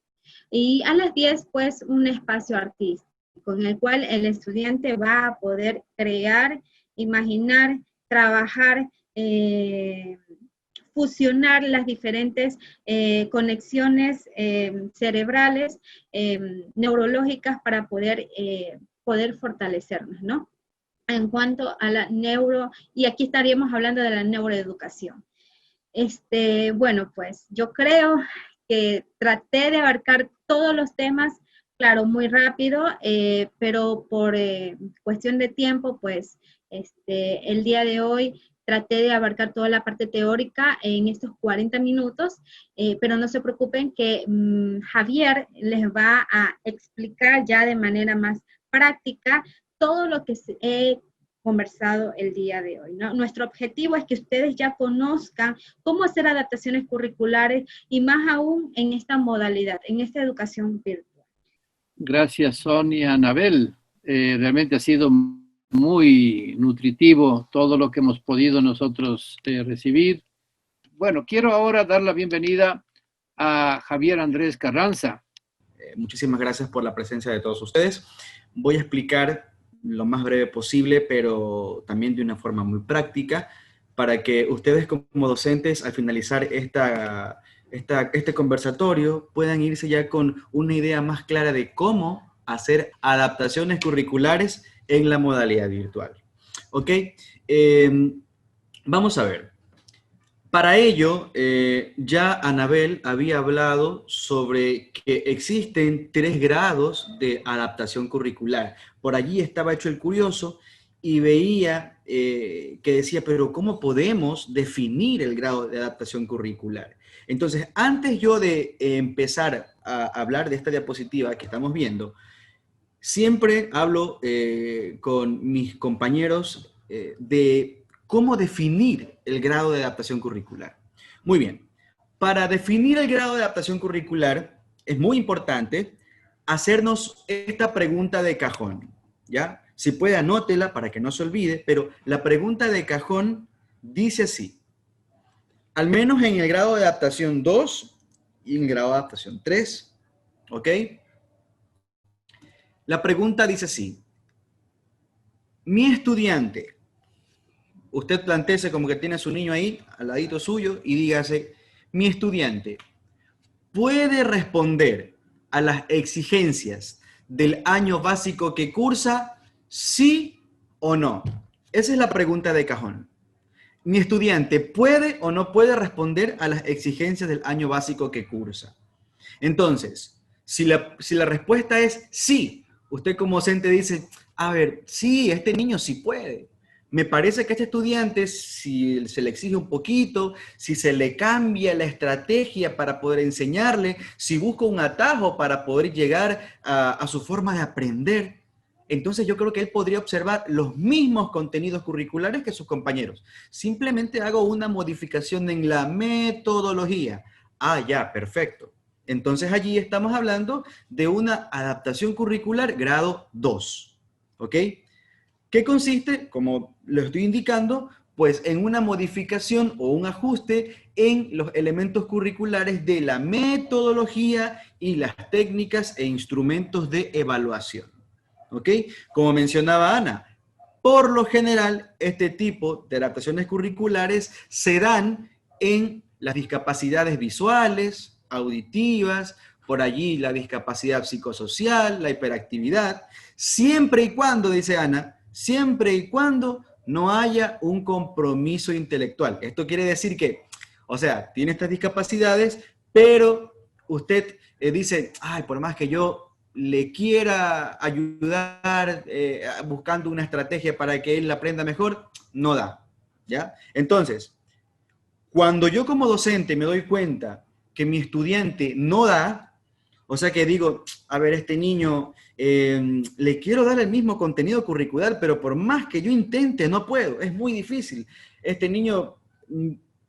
y a las 10 pues un espacio artístico, en el cual el estudiante va a poder crear, imaginar, trabajar, fusionar las diferentes conexiones cerebrales, neurológicas, para poder fortalecernos, ¿no? En cuanto a la y aquí estaríamos hablando de la neuroeducación. Bueno, pues yo creo que traté de abarcar todos los temas, claro, muy rápido, pero por cuestión de tiempo, pues el día de hoy traté de abarcar toda la parte teórica en estos 40 minutos, pero no se preocupen que Javier les va a explicar ya de manera más práctica todo lo que he conversado el día de hoy, ¿no? Nuestro objetivo es que ustedes ya conozcan cómo hacer adaptaciones curriculares, y más aún en esta modalidad, en esta educación virtual. Gracias, Sonia. Anabel, realmente ha sido muy nutritivo todo lo que hemos podido nosotros recibir. Bueno, quiero ahora dar la bienvenida a Javier Andrés Carranza. Muchísimas gracias por la presencia de todos ustedes. Voy a explicar lo más breve posible, pero también de una forma muy práctica, para que ustedes como docentes, al finalizar este conversatorio, puedan irse ya con una idea más clara de cómo hacer adaptaciones curriculares en la modalidad virtual. ¿Ok? Vamos a ver. Para ello, ya Anabel había hablado sobre que existen 3 grados de adaptación curricular. Por allí estaba hecho el curioso y veía que decía, pero ¿cómo podemos definir el grado de adaptación curricular? Entonces, antes yo de empezar a hablar de esta diapositiva que estamos viendo, siempre hablo con mis compañeros de cómo definir el grado de adaptación curricular. Muy bien, para definir el grado de adaptación curricular es muy importante hacernos esta pregunta de cajón, ¿ya? Si puede, anótela para que no se olvide, pero la pregunta de cajón dice así: al menos en el grado de adaptación 2 y en el grado de adaptación 3, ¿ok? La pregunta dice así: mi estudiante, usted plantéese como que tiene a su niño ahí, al ladito suyo, y dígase, mi estudiante, ¿puede responder a las exigencias del año básico que cursa, sí o no? Esa es la pregunta de cajón. Mi estudiante, ¿puede o no puede responder a las exigencias del año básico que cursa? Entonces, si la respuesta es sí, usted como docente dice, a ver, sí, este niño sí puede. Me parece que a este estudiante, si se le exige un poquito, si se le cambia la estrategia para poder enseñarle, si busca un atajo para poder llegar a su forma de aprender, entonces yo creo que él podría observar los mismos contenidos curriculares que sus compañeros. Simplemente hago una modificación en la metodología. Ah, ya, perfecto. Entonces allí estamos hablando de una adaptación curricular grado 2. ¿Ok? ¿Qué consiste? Como lo estoy indicando, pues en una modificación o un ajuste en los elementos curriculares de la metodología y las técnicas e instrumentos de evaluación. ¿Ok? Como mencionaba Ana, por lo general este tipo de adaptaciones curriculares se dan en las discapacidades visuales, auditivas, por allí la discapacidad psicosocial, la hiperactividad, siempre y cuando, dice Ana, siempre y cuando no haya un compromiso intelectual. Esto quiere decir que, o sea, tiene estas discapacidades, pero usted dice, ay, por más que yo le quiera ayudar buscando una estrategia para que él aprenda mejor, no da, ¿ya? Entonces, cuando yo como docente me doy cuenta que mi estudiante no da, o sea que digo, a ver, este niño, le quiero dar el mismo contenido curricular, pero por más que yo intente, no puedo, es muy difícil. Este niño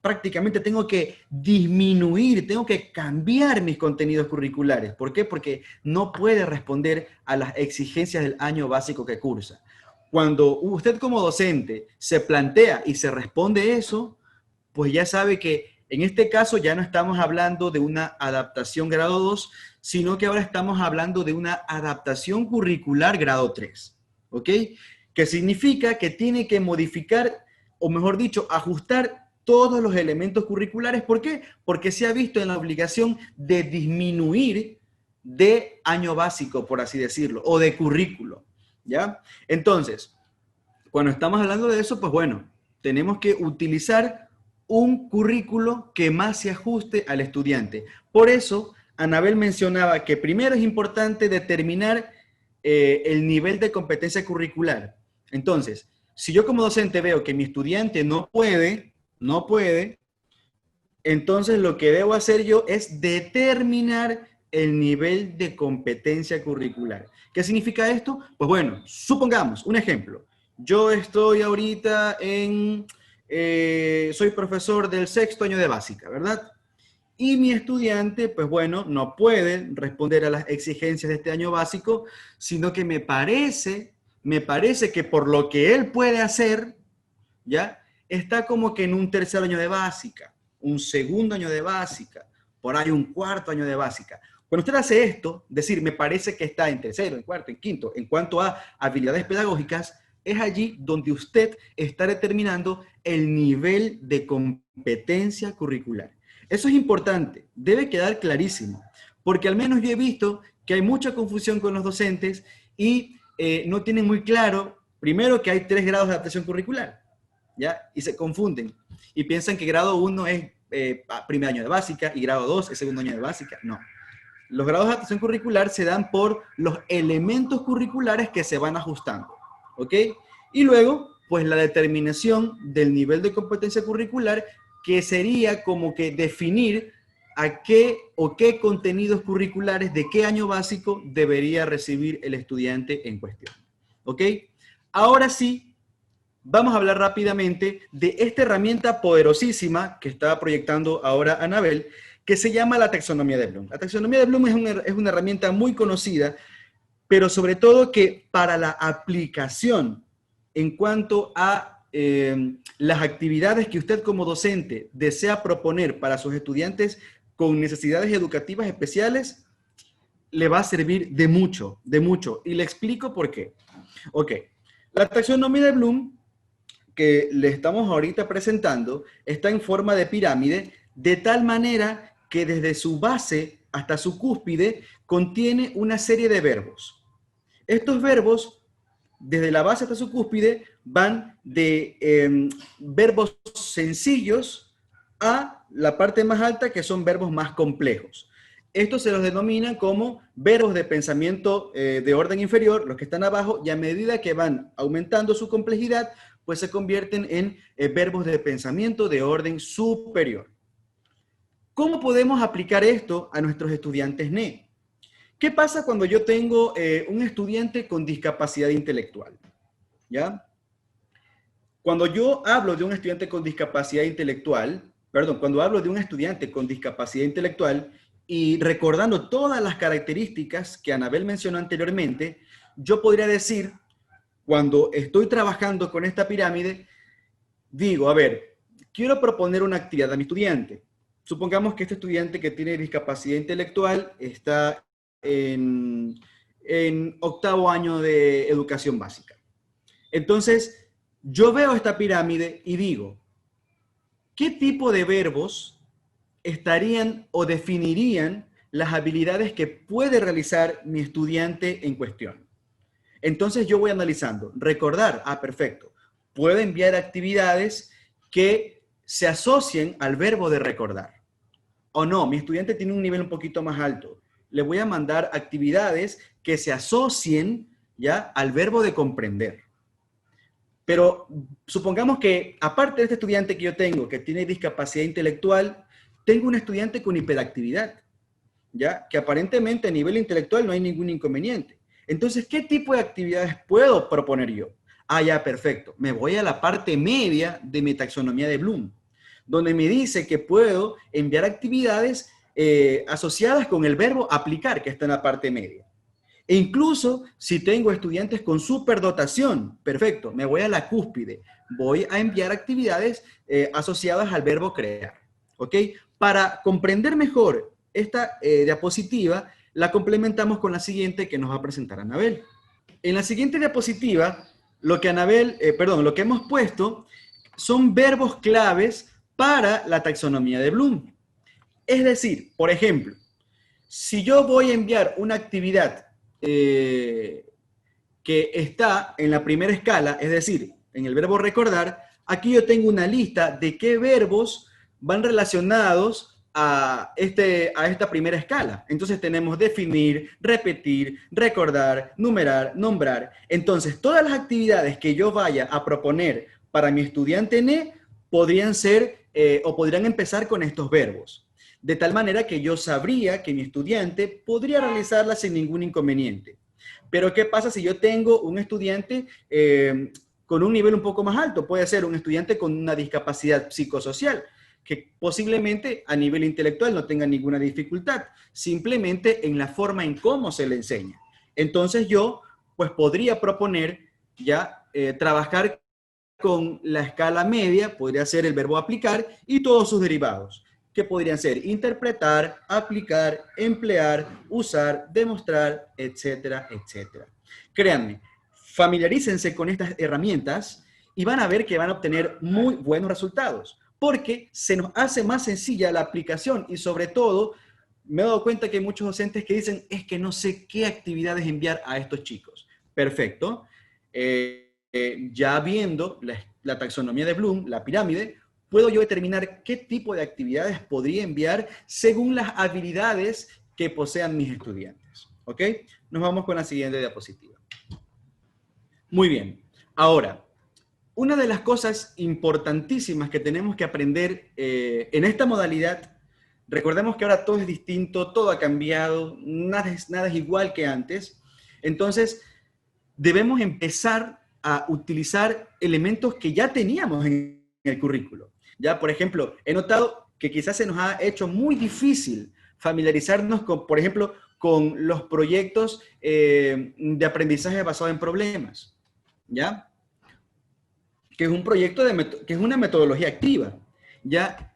prácticamente tengo que disminuir, tengo que cambiar mis contenidos curriculares. ¿Por qué? Porque no puede responder a las exigencias del año básico que cursa. Cuando usted como docente se plantea y se responde eso, pues ya sabe que en este caso ya no estamos hablando de una adaptación grado 2, sino que ahora estamos hablando de una adaptación curricular grado 3, ¿ok? Que significa que tiene que modificar, o mejor dicho, ajustar todos los elementos curriculares. ¿Por qué? Porque se ha visto en la obligación de disminuir de año básico, por así decirlo, o de currículo, ¿ya? Entonces, cuando estamos hablando de eso, pues bueno, tenemos que utilizar un currículo que más se ajuste al estudiante. Por eso, Anabel mencionaba que primero es importante determinar el nivel de competencia curricular. Entonces, si yo como docente veo que mi estudiante no puede, entonces lo que debo hacer yo es determinar el nivel de competencia curricular. ¿Qué significa esto? Pues bueno, supongamos, un ejemplo. Yo estoy ahorita soy profesor del 6º año de básica, ¿verdad? Y mi estudiante, pues bueno, no puede responder a las exigencias de este año básico, sino que me parece que por lo que él puede hacer, ¿ya? Está como que en un 3er año de básica, un 2º año de básica, por ahí un 4º año de básica. Cuando usted hace esto, decir, me parece que está en 3º, en 4º, en 5º, en cuanto a habilidades pedagógicas, es allí donde usted está determinando el nivel de competencia curricular. Eso es importante, debe quedar clarísimo, porque al menos yo he visto que hay mucha confusión con los docentes y no tienen muy claro, primero, que hay 3 grados de adaptación curricular, ¿ya? Y se confunden y piensan que grado 1 es primer año de básica y grado 2 es 2º año de básica. No. Los grados de adaptación curricular se dan por los elementos curriculares que se van ajustando, ¿ok? Y luego, pues la determinación del nivel de competencia curricular, que sería como que definir a qué o qué contenidos curriculares de qué año básico debería recibir el estudiante en cuestión, ¿ok? Ahora sí, vamos a hablar rápidamente de esta herramienta poderosísima que estaba proyectando ahora Anabel, que se llama la taxonomía de Bloom. La taxonomía de Bloom es una herramienta muy conocida, pero sobre todo que para la aplicación en cuanto a las actividades que usted como docente desea proponer para sus estudiantes con necesidades educativas especiales, le va a servir de mucho, de mucho. Y le explico por qué. Ok, la taxonomía de Bloom que le estamos ahorita presentando está en forma de pirámide, de tal manera que desde su base hasta su cúspide contiene una serie de verbos. Estos verbos, desde la base hasta su cúspide, van de verbos sencillos a la parte más alta, que son verbos más complejos. Estos se los denominan como verbos de pensamiento de orden inferior, los que están abajo, y a medida que van aumentando su complejidad, pues se convierten en verbos de pensamiento de orden superior. ¿Cómo podemos aplicar esto a nuestros estudiantes NE? ¿Qué pasa cuando yo tengo un estudiante con discapacidad intelectual? ¿Ya? Cuando yo hablo de un estudiante con discapacidad intelectual, cuando hablo de un estudiante con discapacidad intelectual y recordando todas las características que Anabel mencionó anteriormente, yo podría decir, cuando estoy trabajando con esta pirámide, digo, a ver, quiero proponer una actividad a mi estudiante. Supongamos que este estudiante que tiene discapacidad intelectual está en 8º año de educación básica. Entonces, yo veo esta pirámide y digo, ¿qué tipo de verbos estarían o definirían las habilidades que puede realizar mi estudiante en cuestión? Entonces yo voy analizando. Recordar, perfecto. Puedo enviar actividades que se asocien al verbo de recordar. O no, mi estudiante tiene un nivel un poquito más alto. le voy a mandar actividades que se asocien ya al verbo de comprender. Pero supongamos que, aparte de este estudiante que yo tengo, que tiene discapacidad intelectual, tengo un estudiante con hiperactividad, ¿ya? Que aparentemente a nivel intelectual no hay ningún inconveniente. Entonces, ¿qué tipo de actividades puedo proponer yo? Ah, ya, perfecto. Me voy a la parte media de mi taxonomía de Bloom, donde me dice que puedo enviar actividades asociadas con el verbo aplicar, que está en la parte media. E incluso si tengo estudiantes con superdotación, perfecto, me voy a la cúspide. Voy a enviar actividades asociadas al verbo crear. ¿Ok? Para comprender mejor esta diapositiva, la complementamos con la siguiente que nos va a presentar Anabel. En la siguiente diapositiva, lo que hemos puesto son verbos claves para la taxonomía de Bloom. Es decir, por ejemplo, si yo voy a enviar una actividad que está en la primera escala, es decir, en el verbo recordar, aquí yo tengo una lista de qué verbos van relacionados a esta primera escala. Entonces tenemos definir, repetir, recordar, numerar, nombrar. Entonces, todas las actividades que yo vaya a proponer para mi estudiante NE podrían ser o podrían empezar con estos verbos. De tal manera que yo sabría que mi estudiante podría realizarla sin ningún inconveniente. Pero ¿qué pasa si yo tengo un estudiante con un nivel un poco más alto? Puede ser un estudiante con una discapacidad psicosocial, que posiblemente a nivel intelectual no tenga ninguna dificultad, simplemente en la forma en cómo se le enseña. Entonces yo, pues podría proponer ya trabajar con la escala media, podría ser el verbo aplicar y todos sus derivados, que podrían ser interpretar, aplicar, emplear, usar, demostrar, etcétera, etcétera. Créanme, familiarícense con estas herramientas y van a ver que van a obtener muy buenos resultados, porque se nos hace más sencilla la aplicación y sobre todo, me he dado cuenta que hay muchos docentes que dicen, es que no sé qué actividades enviar a estos chicos. Perfecto. Ya viendo la taxonomía de Bloom, la pirámide, puedo yo determinar qué tipo de actividades podría enviar según las habilidades que posean mis estudiantes. ¿Ok? Nos vamos con la siguiente diapositiva. Muy bien. Ahora, una de las cosas importantísimas que tenemos que aprender en esta modalidad, recordemos que ahora todo es distinto, todo ha cambiado, nada es igual que antes. Entonces, debemos empezar a utilizar elementos que ya teníamos en el currículo. Ya, por ejemplo, he notado que quizás se nos ha hecho muy difícil familiarizarnos con, por ejemplo, con los proyectos de aprendizaje basado en problemas, ¿ya? Que es un proyecto que es una metodología activa, ¿ya?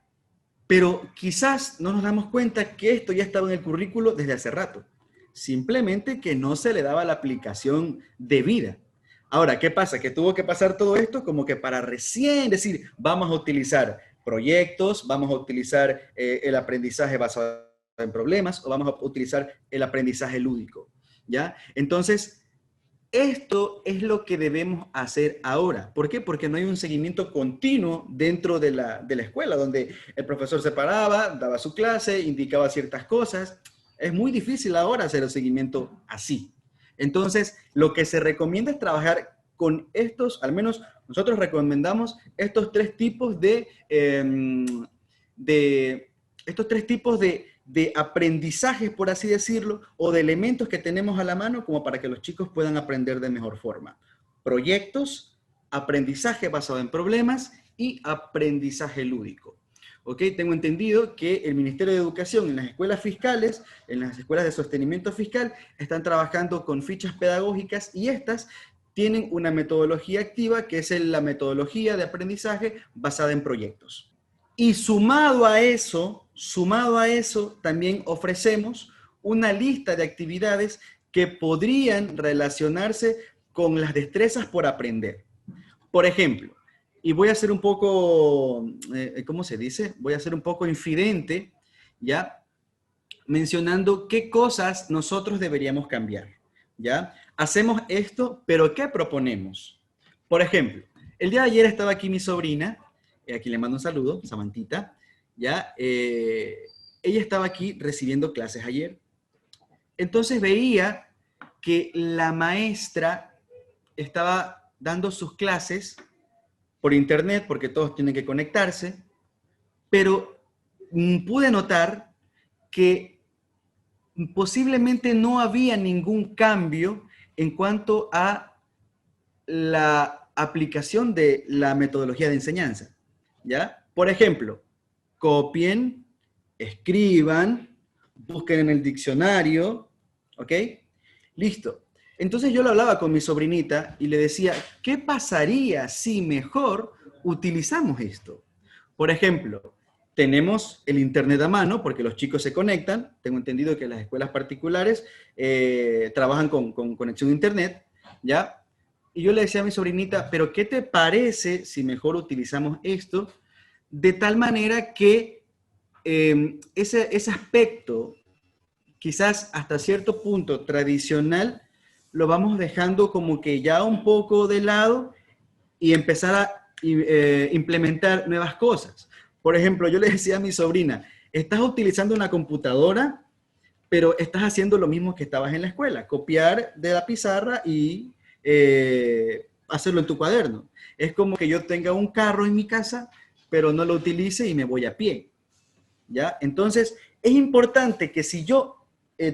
Pero quizás no nos damos cuenta que esto ya estaba en el currículo desde hace rato. Simplemente que no se le daba la aplicación debida. Ahora, ¿qué pasa? Que tuvo que pasar todo esto como que para recién decir, vamos a utilizar proyectos, vamos a utilizar el aprendizaje basado en problemas o vamos a utilizar el aprendizaje lúdico, ¿ya? Entonces, esto es lo que debemos hacer ahora. ¿Por qué? Porque no hay un seguimiento continuo dentro de la escuela, donde el profesor se paraba, daba su clase, indicaba ciertas cosas. Es muy difícil ahora hacer el seguimiento así. Entonces, lo que se recomienda es trabajar con estos, al menos nosotros recomendamos estos tres tipos de aprendizajes, por así decirlo, o de elementos que tenemos a la mano como para que los chicos puedan aprender de mejor forma. Proyectos, aprendizaje basado en problemas y aprendizaje lúdico. ¿Ok? Tengo entendido que el Ministerio de Educación en las escuelas fiscales, en las escuelas de sostenimiento fiscal, están trabajando con fichas pedagógicas y estas tienen una metodología activa que es la metodología de aprendizaje basada en proyectos. Y sumado a eso, también ofrecemos una lista de actividades que podrían relacionarse con las destrezas por aprender. Por ejemplo, y voy a ser un poco, ¿cómo se dice? Voy a ser un poco infidente, ¿ya? Mencionando qué cosas nosotros deberíamos cambiar, ¿ya? Hacemos esto, pero ¿qué proponemos? Por ejemplo, el día de ayer estaba aquí mi sobrina, aquí le mando un saludo, Samantita, ¿ya? Ella estaba aquí recibiendo clases ayer. entonces veía que la maestra estaba dando sus clases por internet, porque todos tienen que conectarse, pero pude notar que posiblemente no había ningún cambio en cuanto a la aplicación de la metodología de enseñanza, ¿ya? Por ejemplo, copien, escriban, busquen en el diccionario, ¿ok? Listo. Entonces yo lo hablaba con mi sobrinita y le decía, ¿qué pasaría si mejor utilizamos esto? Por ejemplo, tenemos el internet a mano porque los chicos se conectan. Tengo entendido que las escuelas particulares trabajan con conexión a internet, ¿ya? Y yo le decía a mi sobrinita, pero ¿qué te parece si mejor utilizamos esto de tal manera que ese aspecto, quizás hasta cierto punto tradicional, lo vamos dejando como que ya un poco de lado y empezar a implementar nuevas cosas? Por ejemplo, yo le decía a mi sobrina, estás utilizando una computadora, pero estás haciendo lo mismo que estabas en la escuela, copiar de la pizarra y hacerlo en tu cuaderno. Es como que yo tenga un carro en mi casa, pero no lo utilice y me voy a pie, ¿ya? Entonces, es importante que si yo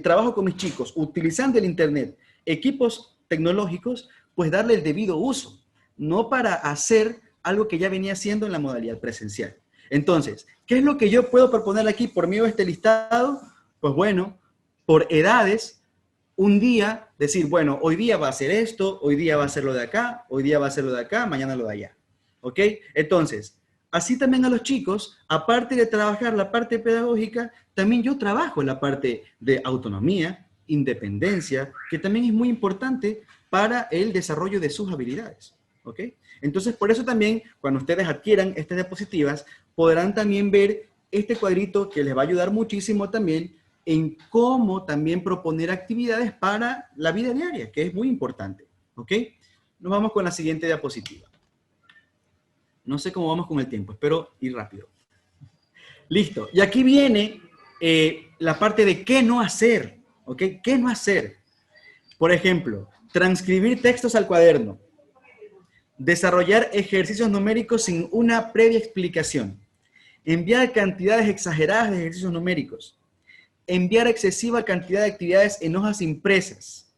trabajo con mis chicos utilizando el internet, equipos tecnológicos, pues darle el debido uso, no para hacer algo que ya venía haciendo en la modalidad presencial. Entonces, ¿qué es lo que yo puedo proponer aquí por medio de este listado? Pues bueno, por edades, un día decir, bueno, hoy día va a ser esto, hoy día va a ser lo de acá, hoy día va a ser lo de acá, mañana lo de allá. ¿Ok? Entonces, así también a los chicos, aparte de trabajar la parte pedagógica, también yo trabajo la parte de autonomía, independencia, que también es muy importante para el desarrollo de sus habilidades. ¿Ok? Entonces, por eso también, cuando ustedes adquieran estas diapositivas, podrán también ver este cuadrito que les va a ayudar muchísimo también en cómo también proponer actividades para la vida diaria, que es muy importante. ¿Ok? Nos vamos con la siguiente diapositiva. No sé cómo vamos con el tiempo, espero ir rápido. Listo. Y aquí viene la parte de qué no hacer. ¿Ok? ¿Qué no hacer? Por ejemplo, transcribir textos al cuaderno. Desarrollar ejercicios numéricos sin una previa explicación. Enviar cantidades exageradas de ejercicios numéricos. Enviar excesiva cantidad de actividades en hojas impresas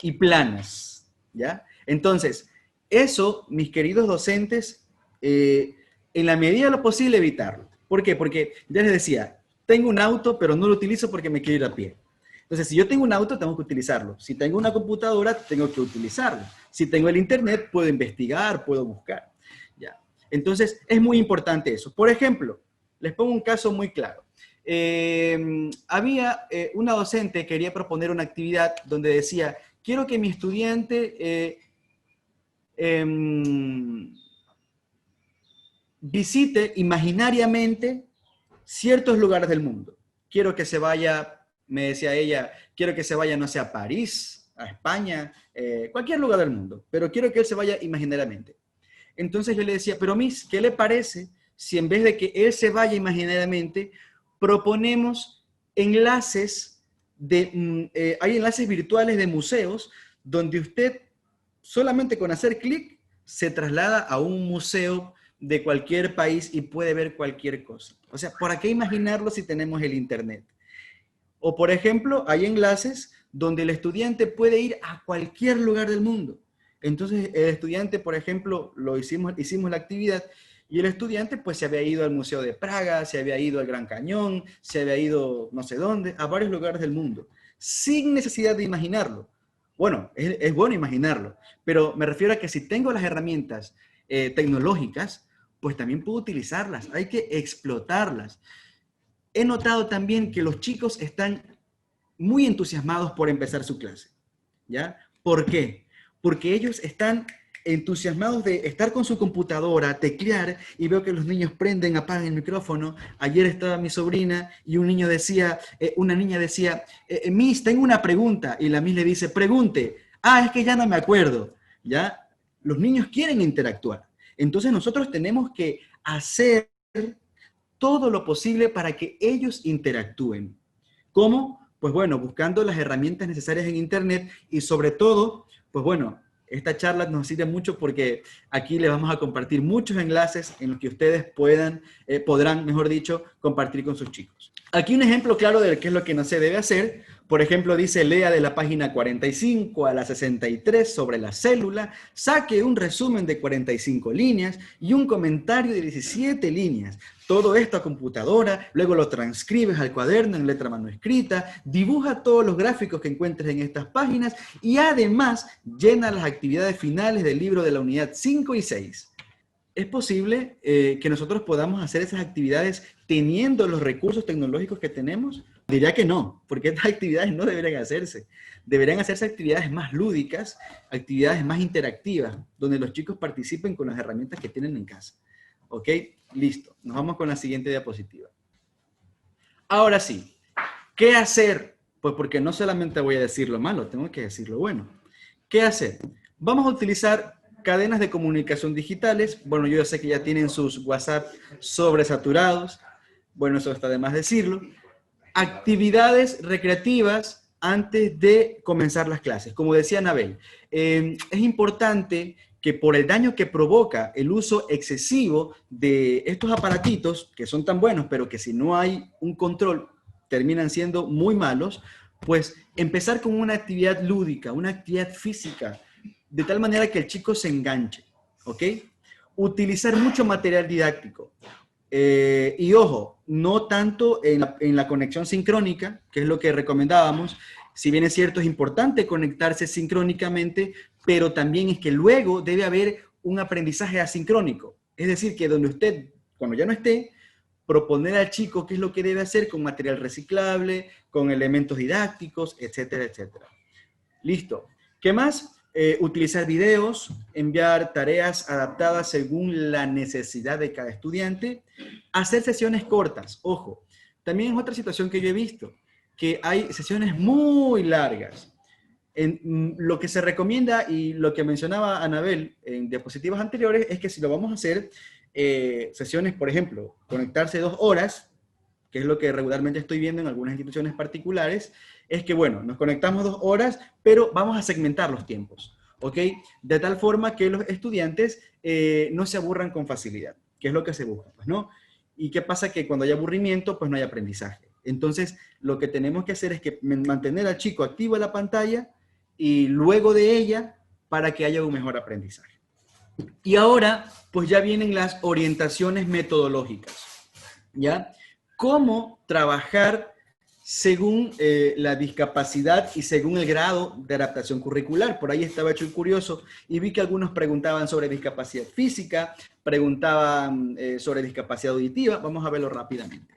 y planas, ¿ya? Entonces, eso, mis queridos docentes, en la medida de lo posible evitarlo. ¿Por qué? Porque ya les decía, tengo un auto, pero no lo utilizo porque me quiero ir a pie. Entonces, si yo tengo un auto, tengo que utilizarlo. Si tengo una computadora, tengo que utilizarlo. Si tengo el internet, puedo investigar, puedo buscar, ¿ya? Entonces, es muy importante eso. Por ejemplo, les pongo un caso muy claro. Había una docente que quería proponer una actividad donde decía, quiero que mi estudiante visite imaginariamente ciertos lugares del mundo. Quiero que se vaya, me decía ella, quiero que se vaya, no sé, a París, a España, cualquier lugar del mundo, pero quiero que él se vaya imaginariamente. Entonces yo le decía, pero Miss, ¿qué le parece si en vez de que él se vaya imaginariamente, proponemos enlaces hay enlaces virtuales de museos donde usted solamente con hacer clic se traslada a un museo de cualquier país y puede ver cualquier cosa? O sea, ¿para qué imaginarlo si tenemos el internet? O por ejemplo, hay enlaces donde el estudiante puede ir a cualquier lugar del mundo. Entonces el estudiante, por ejemplo, hicimos la actividad y el estudiante pues se había ido al Museo de Praga, se había ido al Gran Cañón, se había ido no sé dónde, a varios lugares del mundo, sin necesidad de imaginarlo. Bueno, es bueno imaginarlo, pero me refiero a que si tengo las herramientas tecnológicas, pues también puedo utilizarlas, hay que explotarlas. He notado también que los chicos están muy entusiasmados por empezar su clase, ¿ya? ¿Por qué? Porque ellos están entusiasmados de estar con su computadora, teclear, y veo que los niños prenden, apagan el micrófono. Ayer estaba mi sobrina y un niño decía, una niña decía, Miss, tengo una pregunta, y la Miss le dice, pregunte. Ah, es que ya no me acuerdo, ¿ya? Los niños quieren interactuar. Entonces nosotros tenemos que hacer todo lo posible para que ellos interactúen. ¿Cómo? pues bueno, buscando las herramientas necesarias en Internet y sobre todo, pues bueno, esta charla nos sirve mucho porque aquí les vamos a compartir muchos enlaces en los que ustedes podrán, mejor dicho, compartir con sus chicos. Aquí un ejemplo claro de qué es lo que no se debe hacer. Por ejemplo, dice, lea de la página 45 a la 63 sobre la célula, saque un resumen de 45 líneas y un comentario de 17 líneas. Todo esto a computadora, luego lo transcribes al cuaderno en letra manuscrita, dibuja todos los gráficos que encuentres en estas páginas y además llena las actividades finales del libro de la unidad 5 y 6. ¿Es posible que nosotros podamos hacer esas actividades teniendo los recursos tecnológicos que tenemos? Diría que no, porque estas actividades no deberían hacerse. Deberían hacerse actividades más lúdicas, actividades más interactivas, donde los chicos participen con las herramientas que tienen en casa. ¿Ok? Listo. Nos vamos con la siguiente diapositiva. Ahora sí, ¿qué hacer? Pues porque no solamente voy a decir lo malo, tengo que decir lo bueno. ¿Qué hacer? Vamos a utilizar cadenas de comunicación digitales. Bueno, yo ya sé que ya tienen sus WhatsApp sobresaturados. Bueno, eso está de más decirlo. Actividades recreativas antes de comenzar las clases. Como decía Anabel, es importante que por el daño que provoca el uso excesivo de estos aparatitos, que son tan buenos, pero que si no hay un control terminan siendo muy malos, pues empezar con una actividad lúdica, una actividad física, de tal manera que el chico se enganche, ¿ok? Utilizar mucho material didáctico. Y ojo, no tanto en la conexión sincrónica, que es lo que recomendábamos. Si bien es cierto, es importante conectarse sincrónicamente, pero también es que luego debe haber un aprendizaje asincrónico. Es decir, que donde usted, cuando ya no esté, proponer al chico qué es lo que debe hacer con material reciclable, con elementos didácticos, etcétera, etcétera. Listo. ¿Qué más? Utilizar videos, enviar tareas adaptadas según la necesidad de cada estudiante, hacer sesiones cortas. Ojo, también es otra situación que yo he visto, que hay sesiones muy largas. Lo que se recomienda y lo que mencionaba Anabel en diapositivas anteriores es que si lo vamos a hacer, sesiones, por ejemplo, conectarse 2 horas, que es lo que regularmente estoy viendo en algunas instituciones particulares, es que, bueno, nos conectamos 2 horas, pero vamos a segmentar los tiempos, ¿ok? De tal forma que los estudiantes no se aburran con facilidad, que es lo que se busca, pues, ¿no? ¿Y qué pasa? Que cuando hay aburrimiento, pues no hay aprendizaje. Entonces, lo que tenemos que hacer es que mantener al chico activo en la pantalla y luego de ella para que haya un mejor aprendizaje. Y ahora, pues ya vienen las orientaciones metodológicas, ¿ya? ¿Cómo trabajar según la discapacidad y según el grado de adaptación curricular? Por ahí estaba hecho el curioso y vi que algunos preguntaban sobre discapacidad física, preguntaban sobre discapacidad auditiva. Vamos a verlo rápidamente.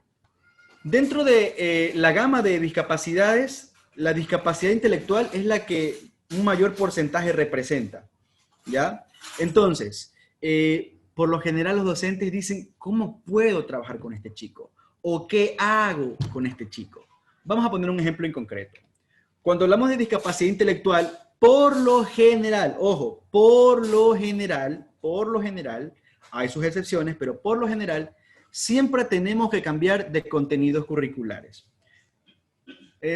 Dentro de la gama de discapacidades, la discapacidad intelectual es la que un mayor porcentaje representa, ¿ya? Entonces, por lo general los docentes dicen, ¿cómo puedo trabajar con este chico? ¿O qué hago con este chico? Vamos a poner un ejemplo en concreto. Cuando hablamos de discapacidad intelectual, por lo general, ojo, por lo general, hay sus excepciones, pero por lo general, siempre tenemos que cambiar de contenidos curriculares.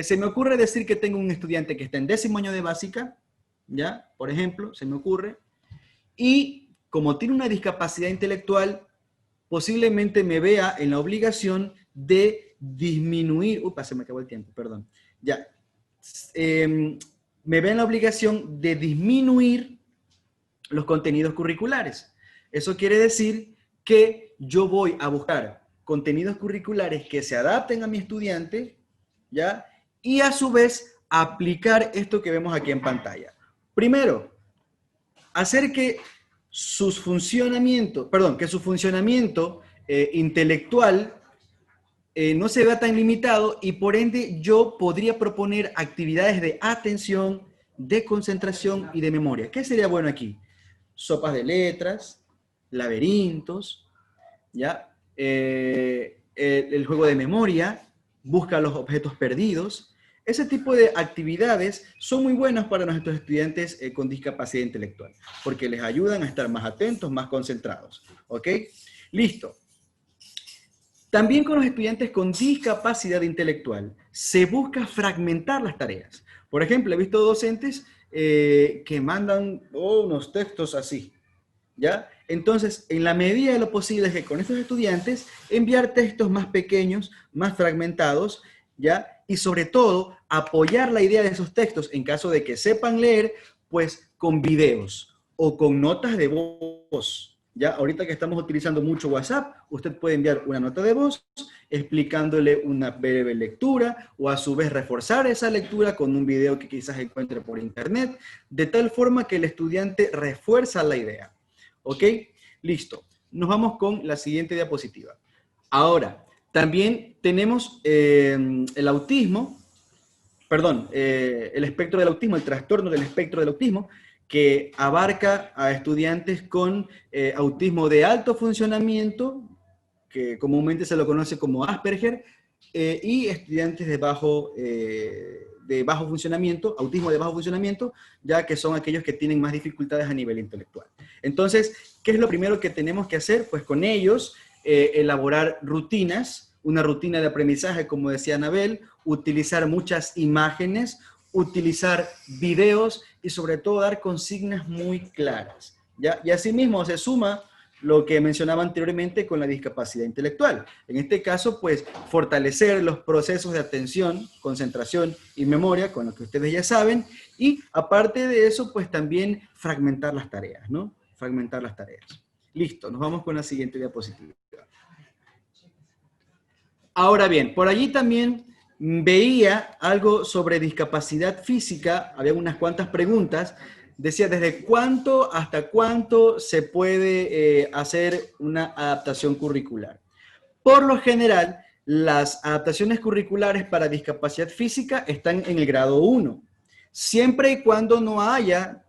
Se me ocurre decir que tengo un estudiante que está en 10º año de básica, ¿ya? Por ejemplo, se me ocurre, y como tiene una discapacidad intelectual, posiblemente me vea en la obligación de disminuir, se me acabó el tiempo, perdón, ya, me vea en la obligación de disminuir los contenidos curriculares. Eso quiere decir que yo voy a buscar contenidos curriculares que se adapten a mi estudiante, ¿ya? Y a su vez aplicar esto que vemos aquí en pantalla. Primero, hacer que su funcionamiento intelectual no se vea tan limitado y por ende yo podría proponer actividades de atención, de concentración y de memoria. ¿Qué sería bueno aquí? Sopas de letras, laberintos, ¿ya? El juego de memoria, busca los objetos perdidos. Ese tipo de actividades son muy buenas para nuestros estudiantes con discapacidad intelectual, porque les ayudan a estar más atentos, más concentrados. ¿Ok? Listo. También con los estudiantes con discapacidad intelectual se busca fragmentar las tareas. Por ejemplo, he visto docentes que mandan unos textos así, ¿ya? Entonces, en la medida de lo posible es que con estos estudiantes enviar textos más pequeños, más fragmentados, ¿ya? Y sobre todo, apoyar la idea de esos textos en caso de que sepan leer, pues con videos o con notas de voz. Ya, ahorita que estamos utilizando mucho WhatsApp, usted puede enviar una nota de voz explicándole una breve lectura o a su vez reforzar esa lectura con un video que quizás encuentre por internet, de tal forma que el estudiante refuerza la idea. ¿Ok? Listo. Nos vamos con la siguiente diapositiva. Ahora, también tenemos el autismo, perdón, el espectro del autismo, el trastorno del espectro del autismo, que abarca a estudiantes con autismo de alto funcionamiento, que comúnmente se lo conoce como Asperger, y estudiantes de bajo funcionamiento, autismo de bajo funcionamiento, ya que son aquellos que tienen más dificultades a nivel intelectual. Entonces, ¿qué es lo primero que tenemos que hacer? Pues con ellos elaborar rutinas, una rutina de aprendizaje, como decía Anabel, utilizar muchas imágenes, utilizar videos y sobre todo dar consignas muy claras, ¿ya? Y asimismo se suma lo que mencionaba anteriormente con la discapacidad intelectual. En este caso, pues, fortalecer los procesos de atención, concentración y memoria, con lo que ustedes ya saben, y aparte de eso, pues también fragmentar las tareas, ¿no? Fragmentar las tareas. Listo, nos vamos con la siguiente diapositiva. Ahora bien, por allí también veía algo sobre discapacidad física, había unas cuantas preguntas, decía desde cuánto hasta cuánto se puede hacer una adaptación curricular. Por lo general, las adaptaciones curriculares para discapacidad física están en el grado 1, siempre y cuando no haya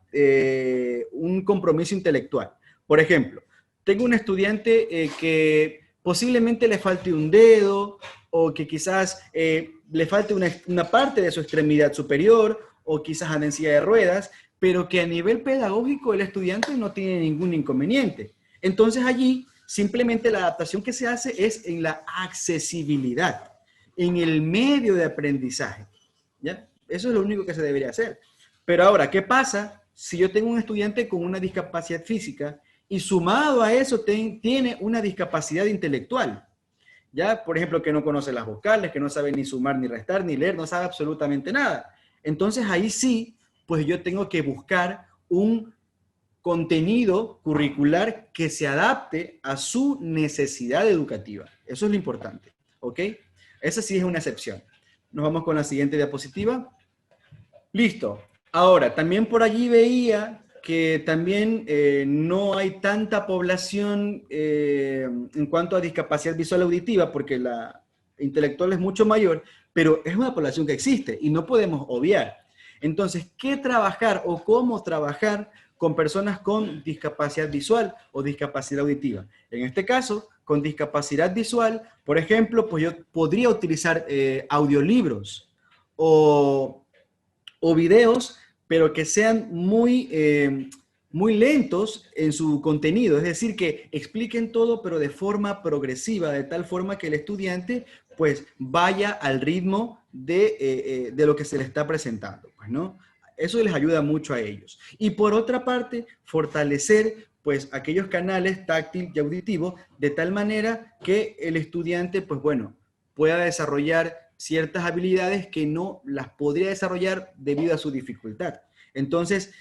un compromiso intelectual. Por ejemplo, tengo un estudiante que posiblemente le falte un dedo o que quizás le falte una parte de su extremidad superior o quizás anda en silla de ruedas, pero que a nivel pedagógico el estudiante no tiene ningún inconveniente. Entonces allí simplemente la adaptación que se hace es en la accesibilidad, en el medio de aprendizaje, ¿ya? Eso es lo único que se debería hacer. Pero ahora, ¿qué pasa si yo tengo un estudiante con una discapacidad física y sumado a eso tiene una discapacidad intelectual? ¿Ya? Por ejemplo, que no conoce las vocales, que no sabe ni sumar, ni restar, ni leer, no sabe absolutamente nada. Entonces ahí sí, pues yo tengo que buscar un contenido curricular que se adapte a su necesidad educativa. Eso es lo importante, ¿ok? Esa sí es una excepción. Nos vamos con la siguiente diapositiva. Listo. Ahora, también por allí veía que también no hay tanta población en cuanto a discapacidad visual auditiva, porque la intelectual es mucho mayor, pero es una población que existe y no podemos obviar. Entonces, ¿qué trabajar o cómo trabajar con personas con discapacidad visual o discapacidad auditiva? En este caso, con discapacidad visual, por ejemplo, pues yo podría utilizar audiolibros o videos, pero que sean muy lentos en su contenido, es decir, que expliquen todo, pero de forma progresiva, de tal forma que el estudiante pues vaya al ritmo de lo que se le está presentando, pues, ¿no? Eso les ayuda mucho a ellos. Y por otra parte, fortalecer pues aquellos canales táctil y auditivo de tal manera que el estudiante pues bueno, pueda desarrollar ciertas habilidades que no las podría desarrollar debido a su dificultad. Entonces,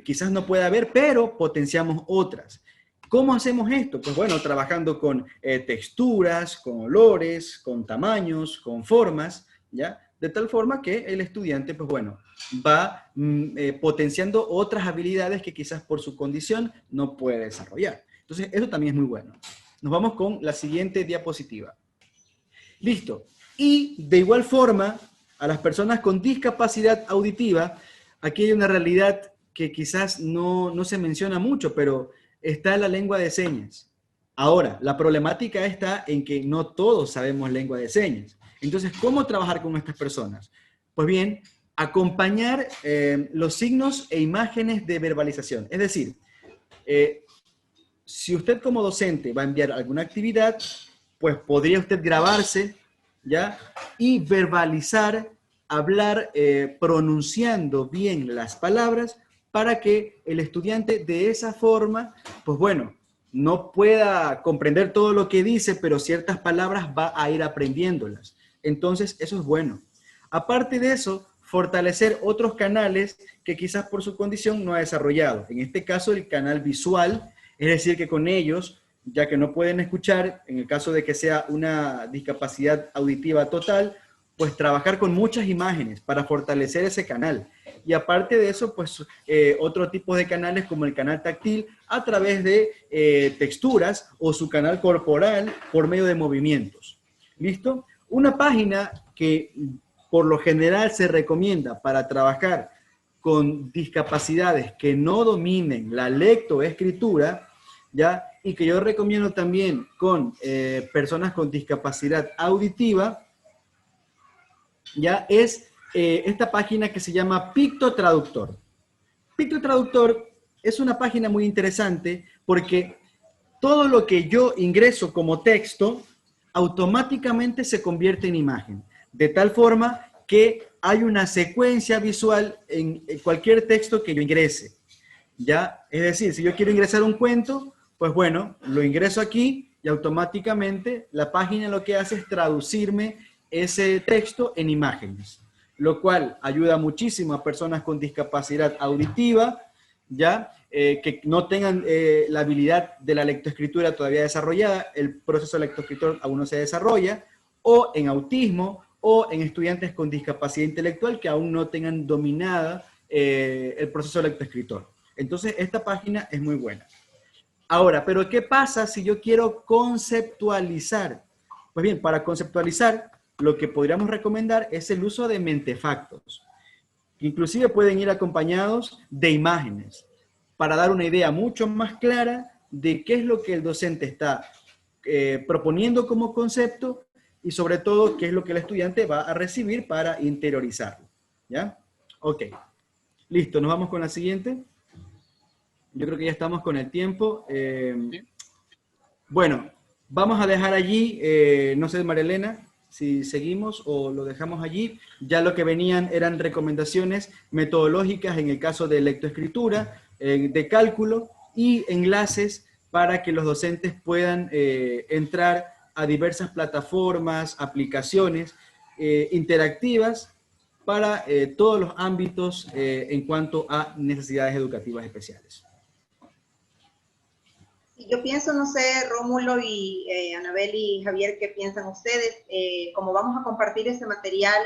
quizás no pueda haber, pero potenciamos otras. ¿Cómo hacemos esto? Pues bueno, trabajando con texturas, con olores, con tamaños, con formas, ¿ya? De tal forma que el estudiante, pues bueno, va potenciando otras habilidades que quizás por su condición no puede desarrollar. Entonces, eso también es muy bueno. Nos vamos con la siguiente diapositiva. Listo. Y de igual forma, a las personas con discapacidad auditiva, aquí hay una realidad que quizás no se menciona mucho, pero está la lengua de señas. Ahora, la problemática está en que no todos sabemos lengua de señas. Entonces, ¿cómo trabajar con estas personas? Pues bien, acompañar los signos e imágenes de verbalización. Es decir, si usted como docente va a enviar alguna actividad, pues podría usted grabarse, ¿ya? Y verbalizar, hablar, pronunciando bien las palabras para que el estudiante de esa forma, pues bueno, no pueda comprender todo lo que dice, pero ciertas palabras va a ir aprendiéndolas. Entonces, eso es bueno. Aparte de eso, fortalecer otros canales que quizás por su condición no ha desarrollado. En este caso, el canal visual, es decir, que con ellos, ya que no pueden escuchar, en el caso de que sea una discapacidad auditiva total, pues trabajar con muchas imágenes para fortalecer ese canal. Y aparte de eso, pues otro tipo de canales como el canal táctil a través de texturas o su canal corporal por medio de movimientos. ¿Listo? Una página que por lo general se recomienda para trabajar con discapacidades que no dominen la lectoescritura, ¿ya? Y que yo recomiendo también con personas con discapacidad auditiva, ya es esta página que se llama PictoTraductor. PictoTraductor es una página muy interesante porque todo lo que yo ingreso como texto automáticamente se convierte en imagen, de tal forma que hay una secuencia visual en cualquier texto que yo ingrese, ¿ya? Es decir, si yo quiero ingresar un cuento, pues bueno, lo ingreso aquí y automáticamente la página lo que hace es traducirme ese texto en imágenes, lo cual ayuda muchísimo a personas con discapacidad auditiva, ¿ya? Que no tengan la habilidad de la lectoescritura todavía desarrollada, el proceso de lectoescritor aún no se desarrolla, o en autismo, o en estudiantes con discapacidad intelectual que aún no tengan dominada el proceso de lectoescritor. Entonces, esta página es muy buena. Ahora, ¿pero qué pasa si yo quiero conceptualizar? Pues bien, para conceptualizar, lo que podríamos recomendar es el uso de mentefactos, que inclusive pueden ir acompañados de imágenes, para dar una idea mucho más clara de qué es lo que el docente está proponiendo como concepto y sobre todo qué es lo que el estudiante va a recibir para interiorizarlo. ¿Ya? Ok. Listo, nos vamos con la siguiente. Yo creo que ya estamos con el tiempo. Bueno, vamos a dejar allí, no sé, María Elena, si seguimos o lo dejamos allí. Ya lo que venían eran recomendaciones metodológicas en el caso de lectoescritura, de cálculo y enlaces para que los docentes puedan entrar a diversas plataformas, aplicaciones interactivas para todos los ámbitos en cuanto a necesidades educativas especiales. Yo pienso, no sé, Rómulo y Anabel y Javier, ¿qué piensan ustedes? Como vamos a compartir ese material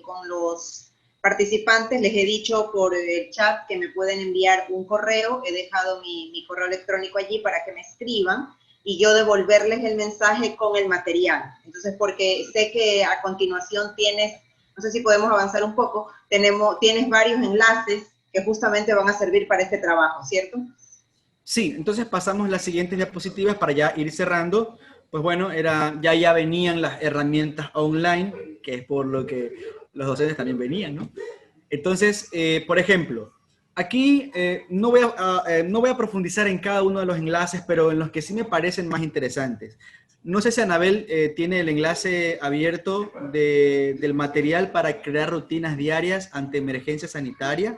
con los participantes, les he dicho por el chat que me pueden enviar un correo, he dejado mi correo electrónico allí para que me escriban y yo devolverles el mensaje con el material. Entonces, porque sé que a continuación tienes, no sé si podemos avanzar un poco, tienes varios enlaces que justamente van a servir para este trabajo, ¿cierto? Sí, entonces pasamos las siguientes diapositivas para ya ir cerrando. Pues bueno, ya venían las herramientas online, que es por lo que los docentes también venían, ¿no? Entonces, por ejemplo, aquí no voy a profundizar en cada uno de los enlaces, pero en los que sí me parecen más interesantes. No sé si Anabel tiene el enlace abierto del material para crear rutinas diarias ante emergencia sanitaria.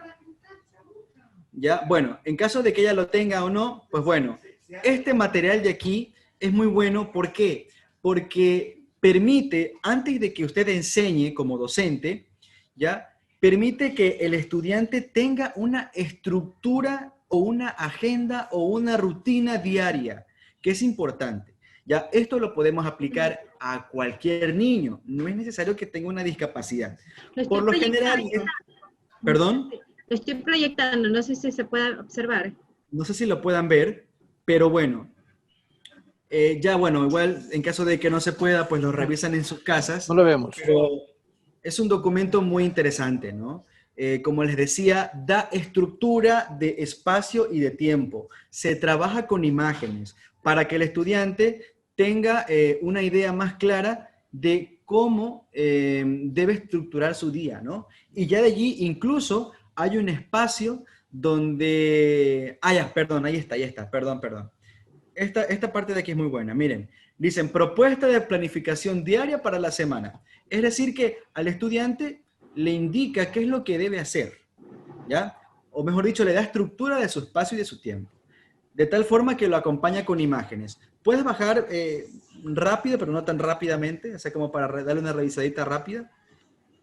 ¿Ya? Bueno, en caso de que ella lo tenga o no, pues bueno, este material de aquí es muy bueno. ¿Por qué? Porque permite, antes de que usted enseñe como docente, ¿ya? Permite que el estudiante tenga una estructura o una agenda o una rutina diaria, que es importante. ¿Ya? Esto lo podemos aplicar a cualquier niño, no es necesario que tenga una discapacidad. Por lo general, ¿perdón? Lo estoy proyectando, no sé si se puede observar. No sé si lo puedan ver, pero bueno. Ya bueno, igual en caso de que no se pueda, pues lo revisan en sus casas. No lo vemos. Pero es un documento muy interesante, ¿no? Como les decía, da estructura de espacio y de tiempo. Se trabaja con imágenes para que el estudiante tenga una idea más clara de cómo debe estructurar su día, ¿no? Y ya de allí incluso hay un espacio donde... Ah, ya, perdón, ahí está, perdón. Esta parte de aquí es muy buena, miren. Dicen, propuesta de planificación diaria para la semana. Es decir, que al estudiante le indica qué es lo que debe hacer, ¿ya? O mejor dicho, le da estructura de su espacio y de su tiempo. De tal forma que lo acompaña con imágenes. Puedes bajar rápido, pero no tan rápidamente, o sea, como para darle una revisadita rápida.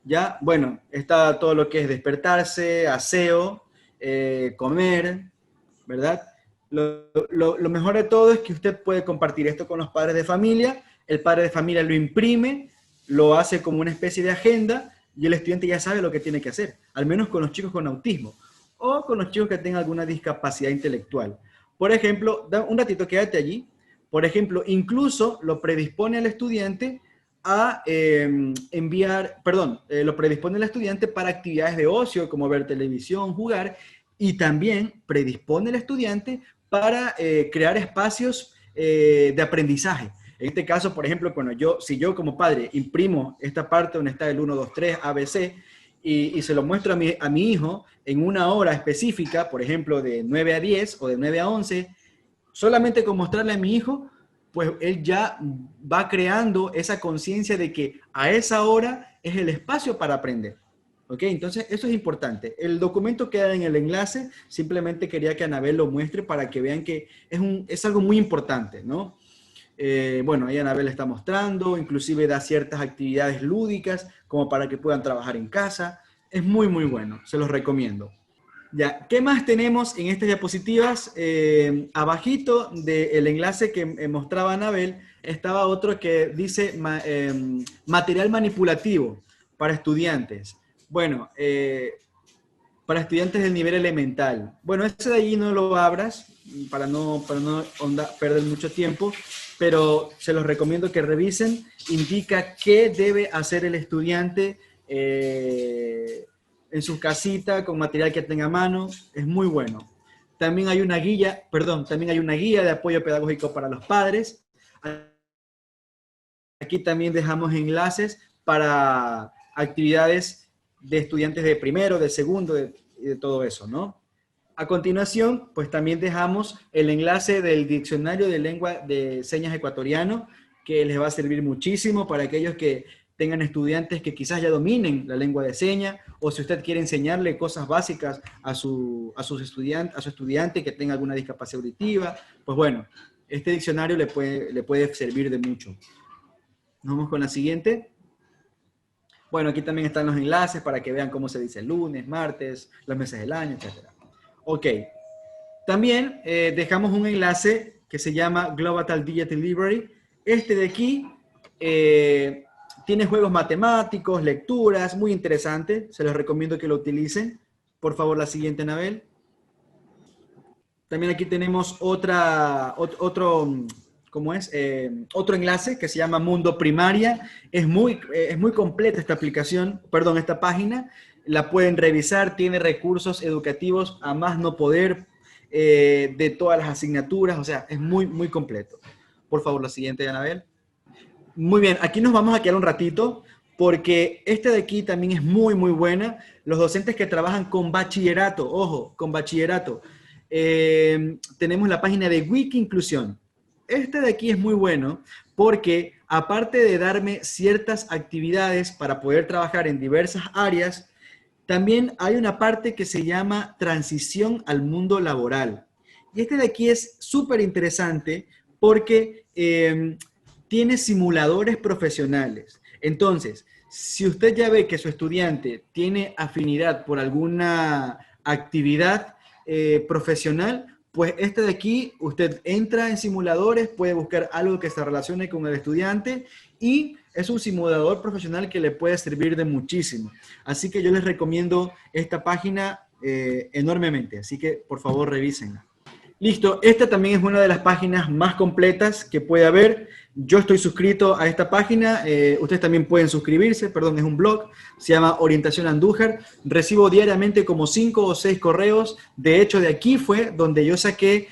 Ya, bueno, está todo lo que es despertarse, aseo, comer, ¿verdad? Lo mejor de todo es que usted puede compartir esto con los padres de familia, el padre de familia lo imprime, lo hace como una especie de agenda y el estudiante ya sabe lo que tiene que hacer, al menos con los chicos con autismo o con los chicos que tengan alguna discapacidad intelectual. Por ejemplo, un ratito, quédate allí. Por ejemplo, incluso lo predispone al estudiante a lo predispone al estudiante para actividades de ocio, como ver televisión, jugar, y también predispone al estudiante para crear espacios de aprendizaje. En este caso, por ejemplo, si yo como padre imprimo esta parte donde está el 1, 2, 3, ABC, y se lo muestro a mi hijo en una hora específica, por ejemplo, de 9 a 10 o de 9 a 11, solamente con mostrarle a mi hijo, pues él ya va creando esa conciencia de que a esa hora es el espacio para aprender. ¿Ok? Entonces, eso es importante. El documento queda en el enlace, simplemente quería que Anabel lo muestre para que vean que es algo muy importante, ¿no? Bueno, ahí Anabel está mostrando, inclusive da ciertas actividades lúdicas como para que puedan trabajar en casa. Es muy, muy bueno, se los recomiendo. Ya, ¿qué más tenemos en estas diapositivas? Abajito del enlace que mostraba Anabel, estaba otro que dice material manipulativo para estudiantes. Bueno, para estudiantes del nivel elemental. Bueno, ese de allí no lo abras para no perder mucho tiempo, pero se los recomiendo que revisen. Indica qué debe hacer el estudiante en su casita con material que tenga a mano. Es muy bueno. También hay una guía, de apoyo pedagógico para los padres. Aquí también dejamos enlaces para actividades de estudiantes de primero, de segundo, de todo eso, ¿no? A continuación, pues también dejamos el enlace del diccionario de lengua de señas ecuatoriano, que les va a servir muchísimo para aquellos que tengan estudiantes que quizás ya dominen la lengua de señas, o si usted quiere enseñarle cosas básicas a su estudiante que tenga alguna discapacidad auditiva, pues bueno, este diccionario le puede servir de mucho. Vamos con la siguiente. Bueno, aquí también están los enlaces para que vean cómo se dice lunes, martes, los meses del año, etc. Ok. También dejamos un enlace que se llama Global Digital Library. Este de aquí tiene juegos matemáticos, lecturas, muy interesante. Se los recomiendo que lo utilicen. Por favor, la siguiente, Anabel. También aquí tenemos otro enlace que se llama Mundo Primaria. Es muy completa esta esta página. La pueden revisar, tiene recursos educativos a más no poder de todas las asignaturas, o sea, es muy, muy completo. Por favor, la siguiente, Anabel. Muy bien, aquí nos vamos a quedar un ratito, porque esta de aquí también es muy, muy buena. Los docentes que trabajan con bachillerato, ojo, con bachillerato. Tenemos la página de Wiki Inclusión. Este de aquí es muy bueno porque aparte de darme ciertas actividades para poder trabajar en diversas áreas, también hay una parte que se llama transición al mundo laboral. Y este de aquí es súper interesante porque tiene simuladores profesionales. Entonces, si usted ya ve que su estudiante tiene afinidad por alguna actividad profesional, pues este de aquí, usted entra en simuladores, puede buscar algo que se relacione con el estudiante y es un simulador profesional que le puede servir de muchísimo. Así que yo les recomiendo esta página enormemente, así que por favor revísenla. Listo, esta también es una de las páginas más completas que puede haber. Yo estoy suscrito a esta página, ustedes también pueden suscribirse, perdón, es un blog, se llama Orientación Andújar. Recibo diariamente como 5 o 6 correos. De hecho, de aquí fue donde yo saqué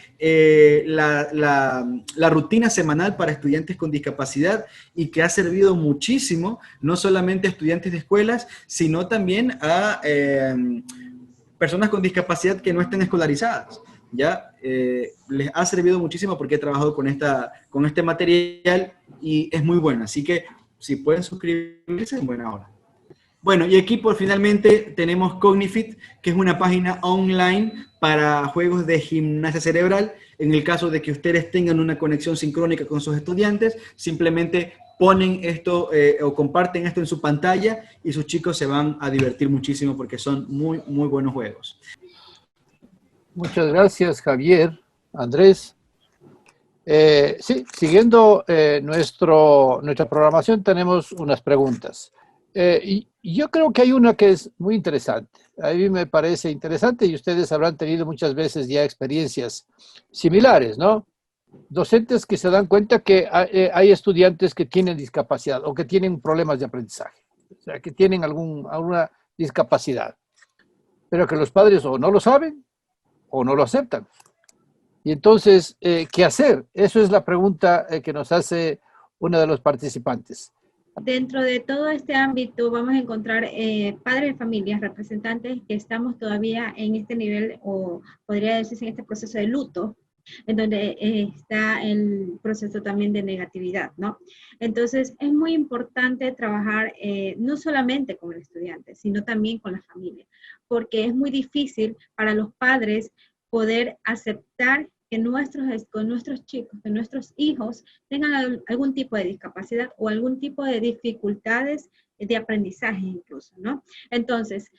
la rutina semanal para estudiantes con discapacidad y que ha servido muchísimo, no solamente a estudiantes de escuelas, sino también a personas con discapacidad que no estén escolarizadas, ya les ha servido muchísimo porque he trabajado con este material y es muy bueno. Así que si pueden suscribirse, en buena hora. Bueno, y aquí finalmente tenemos Cognifit, que es una página online para juegos de gimnasia cerebral. En el caso de que ustedes tengan una conexión sincrónica con sus estudiantes, simplemente ponen esto o comparten esto en su pantalla y sus chicos se van a divertir muchísimo porque son muy, muy buenos juegos. Muchas gracias, Javier. Andrés. Sí, siguiendo nuestra programación, tenemos unas preguntas. Y yo creo que hay una que es muy interesante. A mí me parece interesante y ustedes habrán tenido muchas veces ya experiencias similares, ¿no? Docentes que se dan cuenta que hay estudiantes que tienen discapacidad o que tienen problemas de aprendizaje, o sea, que tienen alguna discapacidad, pero que los padres o no lo saben o no lo aceptan. Y entonces, ¿qué hacer? Eso es la pregunta que nos hace uno de los participantes. Dentro de todo este ámbito vamos a encontrar padres de familias, representantes que estamos todavía en este nivel, o podría decirse en este proceso de luto, en donde está el proceso también de negatividad, ¿no? Entonces, es muy importante trabajar no solamente con el estudiante, sino también con la familia, porque es muy difícil para los padres poder aceptar que con nuestros chicos, que nuestros hijos tengan algún tipo de discapacidad o algún tipo de dificultades de aprendizaje incluso, ¿no? Entonces,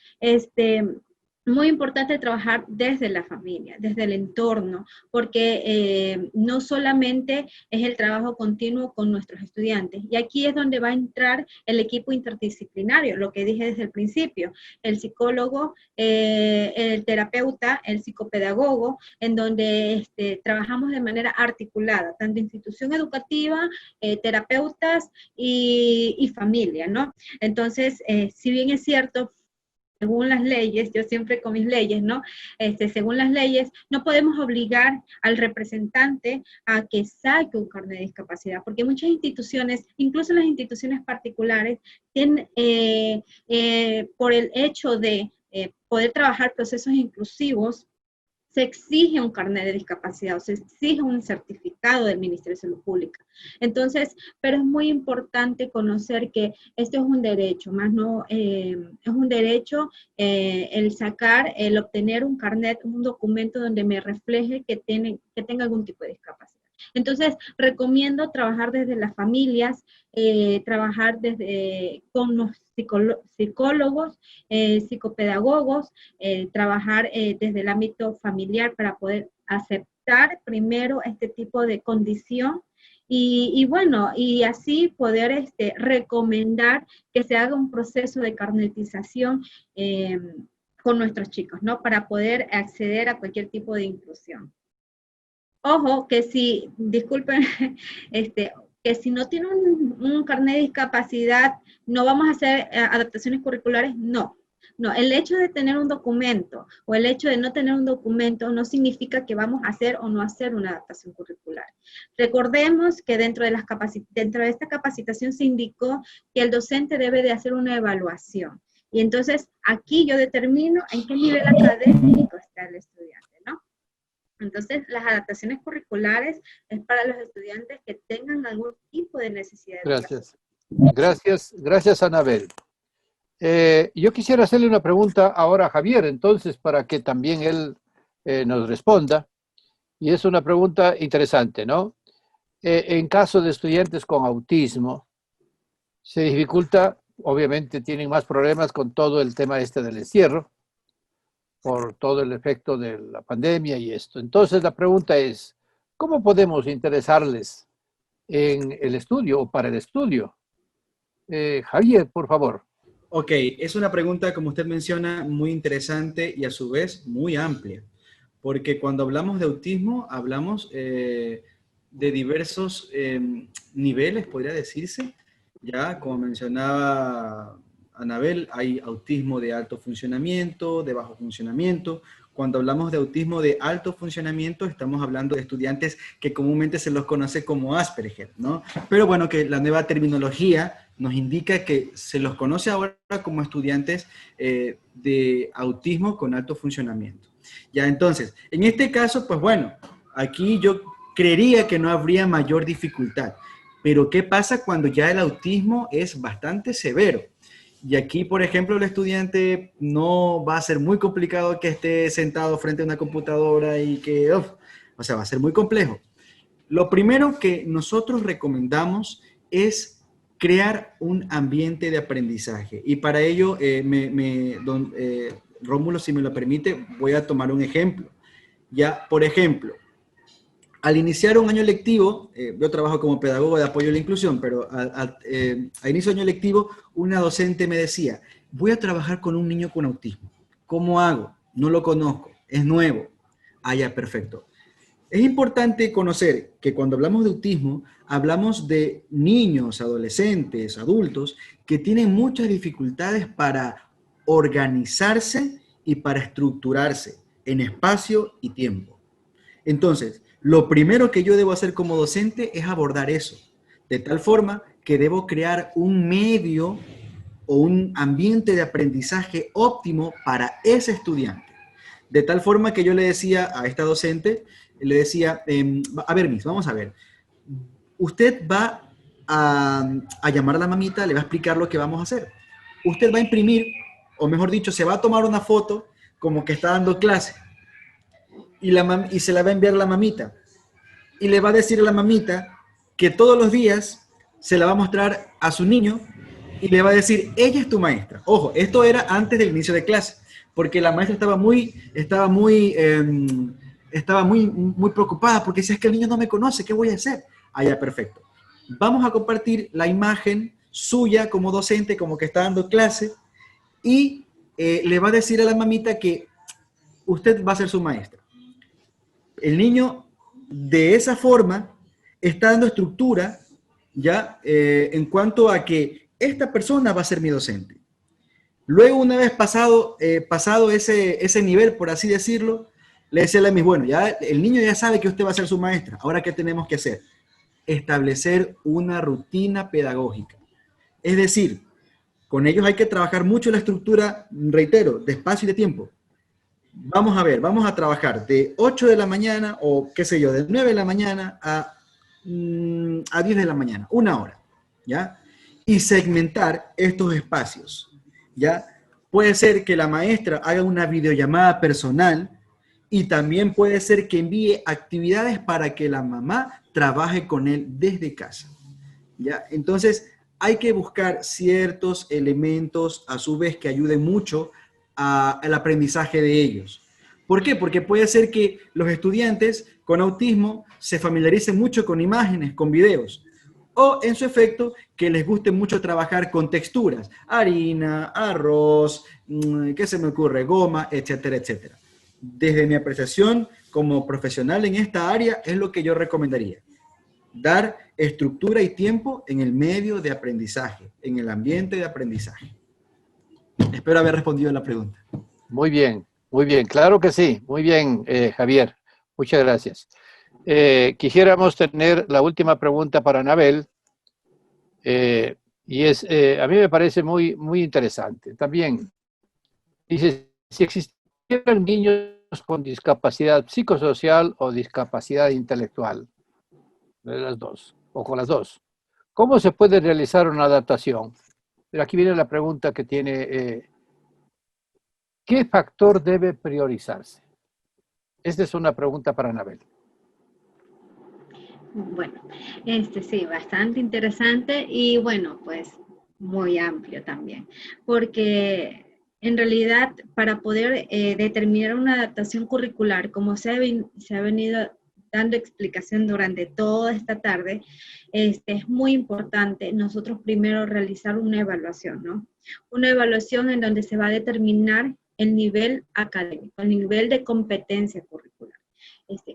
muy importante trabajar desde la familia, desde el entorno, porque no solamente es el trabajo continuo con nuestros estudiantes, y aquí es donde va a entrar el equipo interdisciplinario, lo que dije desde el principio, el psicólogo, el terapeuta, el psicopedagogo, en donde trabajamos de manera articulada, tanto institución educativa, terapeutas y familia, ¿no? Entonces, si bien es cierto, según las leyes, yo siempre con mis leyes, ¿no? Según las leyes, no podemos obligar al representante a que saque un carnet de discapacidad, porque muchas instituciones, incluso las instituciones particulares, tienen, por el hecho de poder trabajar procesos inclusivos, se exige un carnet de discapacidad o se exige un certificado del Ministerio de Salud Pública. Entonces, pero es muy importante conocer que esto es un derecho, más no es un derecho el sacar, el obtener un carnet, un documento donde me refleje que tenga algún tipo de discapacidad. Entonces, recomiendo trabajar desde las familias, trabajar con los psicólogos, psicopedagogos, trabajar desde el ámbito familiar para poder aceptar primero este tipo de condición y bueno, y así poder recomendar que se haga un proceso de carnetización con nuestros chicos, ¿no? Para poder acceder a cualquier tipo de inclusión. Ojo, que si, disculpen, que si no tiene un carnet de discapacidad, no vamos a hacer adaptaciones curriculares, no. No, el hecho de tener un documento o el hecho de no tener un documento no significa que vamos a hacer o no hacer una adaptación curricular. Recordemos que dentro de esta capacitación se indicó que el docente debe de hacer una evaluación. Y entonces aquí yo determino en qué nivel académico está el estudiante, ¿no? Entonces, las adaptaciones curriculares es para los estudiantes que tengan algún tipo de necesidad. Gracias, Anabel. Yo quisiera hacerle una pregunta ahora a Javier, entonces, para que también él nos responda. Y es una pregunta interesante, ¿no? En caso de estudiantes con autismo, se dificulta, obviamente tienen más problemas con todo el tema del encierro, por todo el efecto de la pandemia y esto. Entonces la pregunta es, ¿cómo podemos interesarles en el estudio o para el estudio? Javier, por favor. Ok, es una pregunta, como usted menciona, muy interesante y a su vez muy amplia, porque cuando hablamos de autismo, hablamos de diversos niveles, podría decirse. Ya, como mencionaba Anabel, hay autismo de alto funcionamiento, de bajo funcionamiento. cuando hablamos de autismo de alto funcionamiento, estamos hablando de estudiantes que comúnmente se los conoce como Asperger, ¿no? Pero bueno, que la nueva terminología nos indica que se los conoce ahora como estudiantes de autismo con alto funcionamiento. Ya, entonces, en este caso, pues bueno, aquí yo creería que no habría mayor dificultad. Pero ¿qué pasa cuando ya el autismo es bastante severo? Y aquí, por ejemplo, el estudiante no va a ser muy complicado que esté sentado frente a una computadora y que, o sea, va a ser muy complejo. Lo primero que nosotros recomendamos es crear un ambiente de aprendizaje. Y para ello, Rómulo, si me lo permite, voy a tomar un ejemplo. Ya, por ejemplo, al iniciar un año lectivo, yo trabajo como pedagogo de apoyo a la inclusión, pero a inicio de año lectivo, una docente me decía, voy a trabajar con un niño con autismo. ¿Cómo hago? No lo conozco, es nuevo. Ah, ya, perfecto. Es importante conocer que cuando hablamos de autismo, hablamos de niños, adolescentes, adultos, que tienen muchas dificultades para organizarse y para estructurarse en espacio y tiempo. Entonces, lo primero que yo debo hacer como docente es abordar eso, de tal forma que debo crear un medio o un ambiente de aprendizaje óptimo para ese estudiante. De tal forma que yo le decía a esta docente, le decía, a ver, Miss, vamos a ver, usted va a llamar a la mamita, le va a explicar lo que vamos a hacer. Usted va a imprimir, o mejor dicho, se va a tomar una foto como que está dando clase. Y se la va a enviar a la mamita. Y le va a decir a la mamita que todos los días se la va a mostrar a su niño y le va a decir, ella es tu maestra. Ojo, esto era antes del inicio de clase, porque la maestra estaba muy preocupada porque decía, es que el niño no me conoce, ¿qué voy a hacer? Ah, ya, perfecto. Vamos a compartir la imagen suya como docente, como que está dando clase, y le va a decir a la mamita que usted va a ser su maestra. El niño, de esa forma, está dando estructura, ¿ya? En cuanto a que esta persona va a ser mi docente. Luego, una vez pasado ese nivel, por así decirlo, le decía a la Miss, bueno, ya el niño ya sabe que usted va a ser su maestra. Ahora, ¿qué tenemos que hacer? Establecer una rutina pedagógica. Es decir, con ellos hay que trabajar mucho la estructura, reitero, de espacio y de tiempo. Vamos a ver, vamos a trabajar de 8 de la mañana o qué sé yo, de 9 de la mañana a 10 de la mañana, una hora, ¿ya? Y segmentar estos espacios, ¿ya? Puede ser que la maestra haga una videollamada personal y también puede ser que envíe actividades para que la mamá trabaje con él desde casa, ¿ya? Entonces, hay que buscar ciertos elementos a su vez que ayuden mucho al aprendizaje de ellos. ¿Por qué? Porque puede ser que los estudiantes con autismo se familiaricen mucho con imágenes, con videos, o en su efecto que les guste mucho trabajar con texturas, harina, arroz, ¿qué se me ocurre? Goma, etcétera, etcétera. Desde mi apreciación como profesional en esta área es lo que yo recomendaría. Dar estructura y tiempo en el medio de aprendizaje, en el ambiente de aprendizaje. Espero haber respondido a la pregunta. Muy bien, claro que sí. Muy bien, Javier. Muchas gracias. Quisiéramos tener la última pregunta para Anabel, y a mí me parece muy interesante. También dice, si existieran niños con discapacidad psicosocial o discapacidad intelectual, de las dos, o con las dos, ¿cómo se puede realizar una adaptación? Pero aquí viene la pregunta que tiene, ¿qué factor debe priorizarse? Esta es una pregunta para Anabel. Bueno, sí, bastante interesante y bueno, pues muy amplio también, porque en realidad para poder determinar una adaptación curricular, como se ha venido dando explicación durante toda esta tarde, es muy importante nosotros primero realizar una evaluación, ¿no? Una evaluación en donde se va a determinar el nivel académico, el nivel de competencia curricular.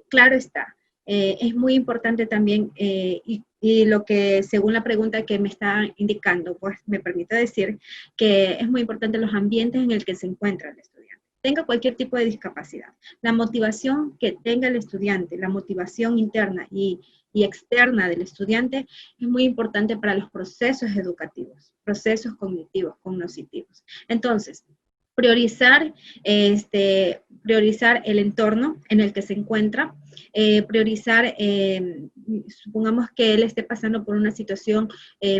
Claro está, es muy importante también, y lo que según la pregunta que me está indicando, pues me permite decir que es muy importante los ambientes en el que se encuentra el estudiante. tenga cualquier tipo de discapacidad. La motivación que tenga el estudiante, la motivación interna y externa del estudiante es muy importante para los procesos educativos, procesos cognitivos, cognitivos. Entonces, priorizar, priorizar el entorno en el que se encuentra, priorizar, supongamos que él esté pasando por una situación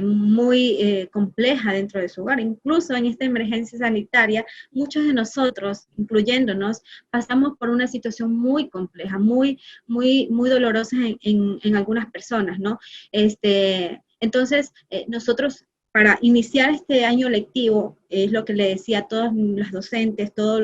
muy compleja dentro de su hogar. Incluso en esta emergencia sanitaria, muchos de nosotros, incluyéndonos, pasamos por una situación muy compleja, muy dolorosa en algunas personas, ¿no? Entonces, nosotros para iniciar este año lectivo, es lo que le decía a todos los docentes, todos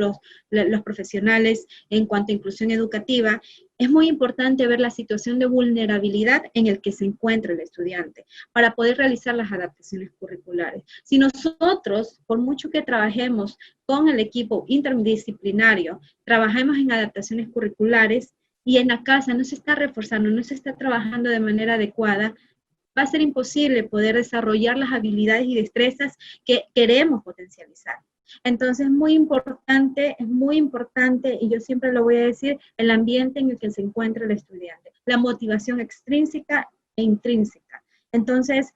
los profesionales en cuanto a inclusión educativa, es muy importante ver la situación de vulnerabilidad en el que se encuentra el estudiante para poder realizar las adaptaciones curriculares. Si nosotros, por mucho que trabajemos con el equipo interdisciplinario, trabajemos en adaptaciones curriculares y en la casa no se está reforzando, no se está trabajando de manera adecuada, va a ser imposible poder desarrollar las habilidades y destrezas que queremos potencializar. Entonces, es muy importante, y yo siempre lo voy a decir, el ambiente en el que se encuentra el estudiante, la motivación extrínseca e intrínseca. Entonces,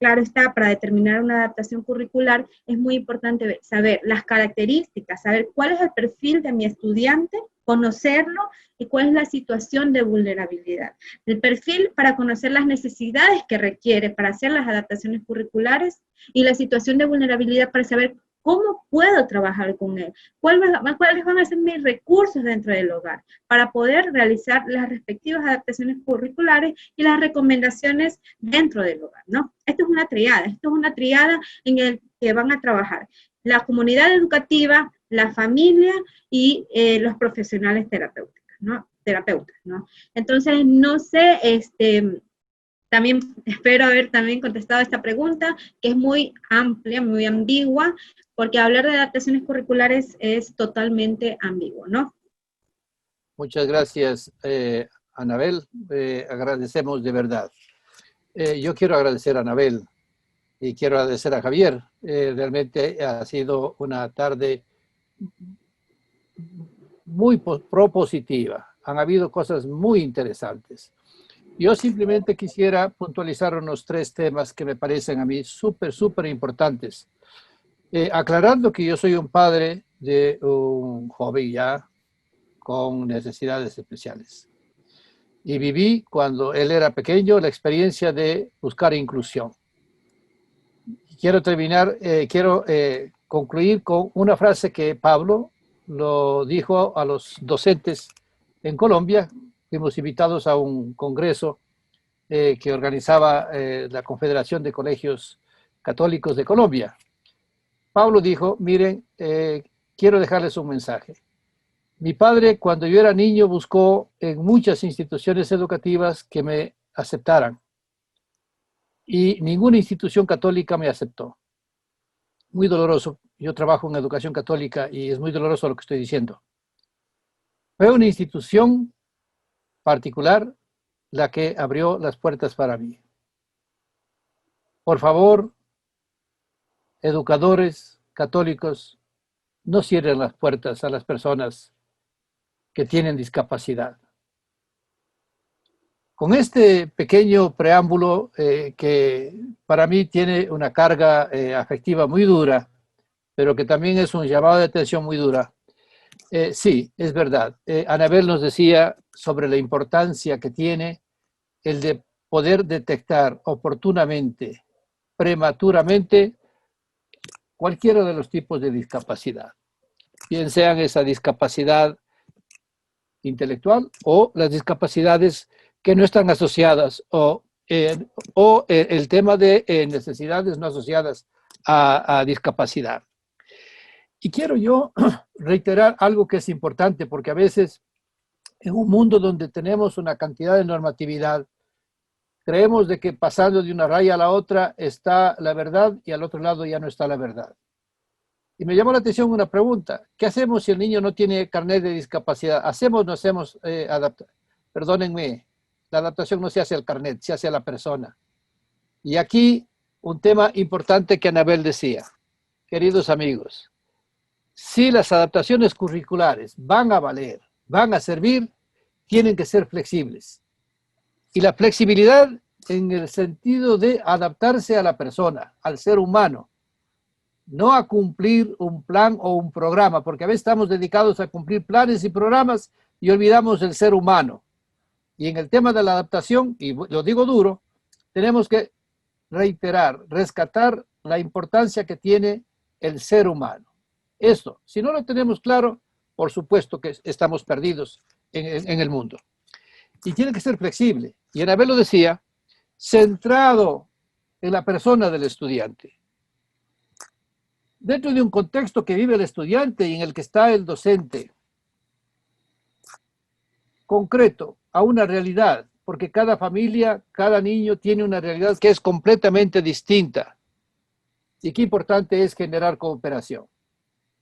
claro está, para determinar una adaptación curricular, es muy importante saber las características, saber cuál es el perfil de mi estudiante, conocerlo y cuál es la situación de vulnerabilidad. El perfil para conocer las necesidades que requiere para hacer las adaptaciones curriculares y la situación de vulnerabilidad para saber cómo puedo trabajar con él, cuáles van a ser mis recursos dentro del hogar para poder realizar las respectivas adaptaciones curriculares y las recomendaciones dentro del hogar, ¿no? Esto es una triada en el que van a trabajar la comunidad educativa, la familia y los profesionales terapeutas, ¿no? Entonces, no sé, también espero haber también contestado esta pregunta, que es muy amplia, muy ambigua, porque hablar de adaptaciones curriculares es totalmente ambiguo, ¿no? Muchas gracias, Anabel. Agradecemos de verdad. Yo quiero agradecer a Anabel y quiero agradecer a Javier. Realmente ha sido una tarde muy propositiva. Han habido cosas muy interesantes. Yo simplemente quisiera puntualizar unos 3 temas que me parecen a mí súper importantes. Aclarando que yo soy un padre de un joven ya con necesidades especiales. Y viví, cuando él era pequeño, la experiencia de buscar inclusión. Quiero concluir con una frase que Pablo lo dijo a los docentes en Colombia. Fuimos invitados a un congreso que organizaba la Confederación de Colegios Católicos de Colombia. Pablo dijo, miren, quiero dejarles un mensaje. Mi padre, cuando yo era niño, buscó en muchas instituciones educativas que me aceptaran. Y ninguna institución católica me aceptó. Muy doloroso. Yo trabajo en educación católica y es muy doloroso lo que estoy diciendo. Fue una institución particular la que abrió las puertas para mí. Por favor, educadores católicos, no cierren las puertas a las personas que tienen discapacidad. Con este pequeño preámbulo que para mí tiene una carga afectiva muy dura, pero que también es un llamado de atención muy dura. Sí, es verdad. Anabel nos decía sobre la importancia que tiene el de poder detectar oportunamente, prematuramente, cualquiera de los tipos de discapacidad, bien sean esa discapacidad intelectual o las discapacidades que no están asociadas o el tema de necesidades no asociadas a discapacidad. Y quiero yo reiterar algo que es importante, porque a veces en un mundo donde tenemos una cantidad de normatividad, creemos de que pasando de una raya a la otra está la verdad y al otro lado ya no está la verdad. Y me llamó la atención una pregunta. ¿Qué hacemos si el niño no tiene carnet de discapacidad? ¿Hacemos o no hacemos adaptación? Perdónenme, la adaptación no se hace al carnet, se hace a la persona. Y aquí un tema importante que Anabel decía. Queridos amigos, si las adaptaciones curriculares van a valer, van a servir, tienen que ser flexibles. Y la flexibilidad en el sentido de adaptarse a la persona, al ser humano, no a cumplir un plan o un programa, porque a veces estamos dedicados a cumplir planes y programas y olvidamos el ser humano. Y en el tema de la adaptación, y lo digo duro, tenemos que reiterar, rescatar la importancia que tiene el ser humano. Esto, si no lo tenemos claro, por supuesto que estamos perdidos en el mundo. Y tiene que ser flexible. Y Anabel lo decía, centrado en la persona del estudiante. Dentro de un contexto que vive el estudiante y en el que está el docente, concreto a una realidad, porque cada familia, cada niño tiene una realidad que es completamente distinta. Y qué importante es generar cooperación.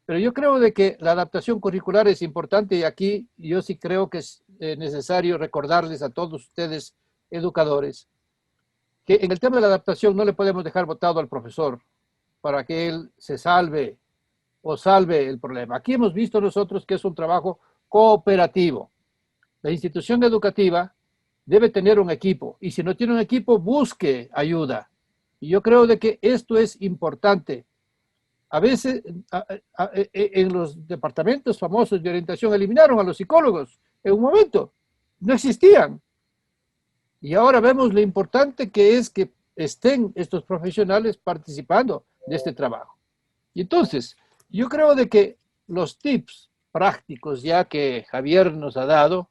Pero yo creo de que la adaptación curricular es importante y aquí yo sí creo que es necesario recordarles a todos ustedes, educadores, que en el tema de la adaptación no le podemos dejar botado al profesor para que él se salve o salve el problema. Aquí hemos visto nosotros que es un trabajo cooperativo. La institución educativa debe tener un equipo y si no tiene un equipo, busque ayuda. Y yo creo de que esto es importante. A veces en los departamentos famosos de orientación eliminaron a los psicólogos en un momento, no existían. Y ahora vemos lo importante que es que estén estos profesionales participando de este trabajo. Y entonces, yo creo de que los tips prácticos ya que Javier nos ha dado,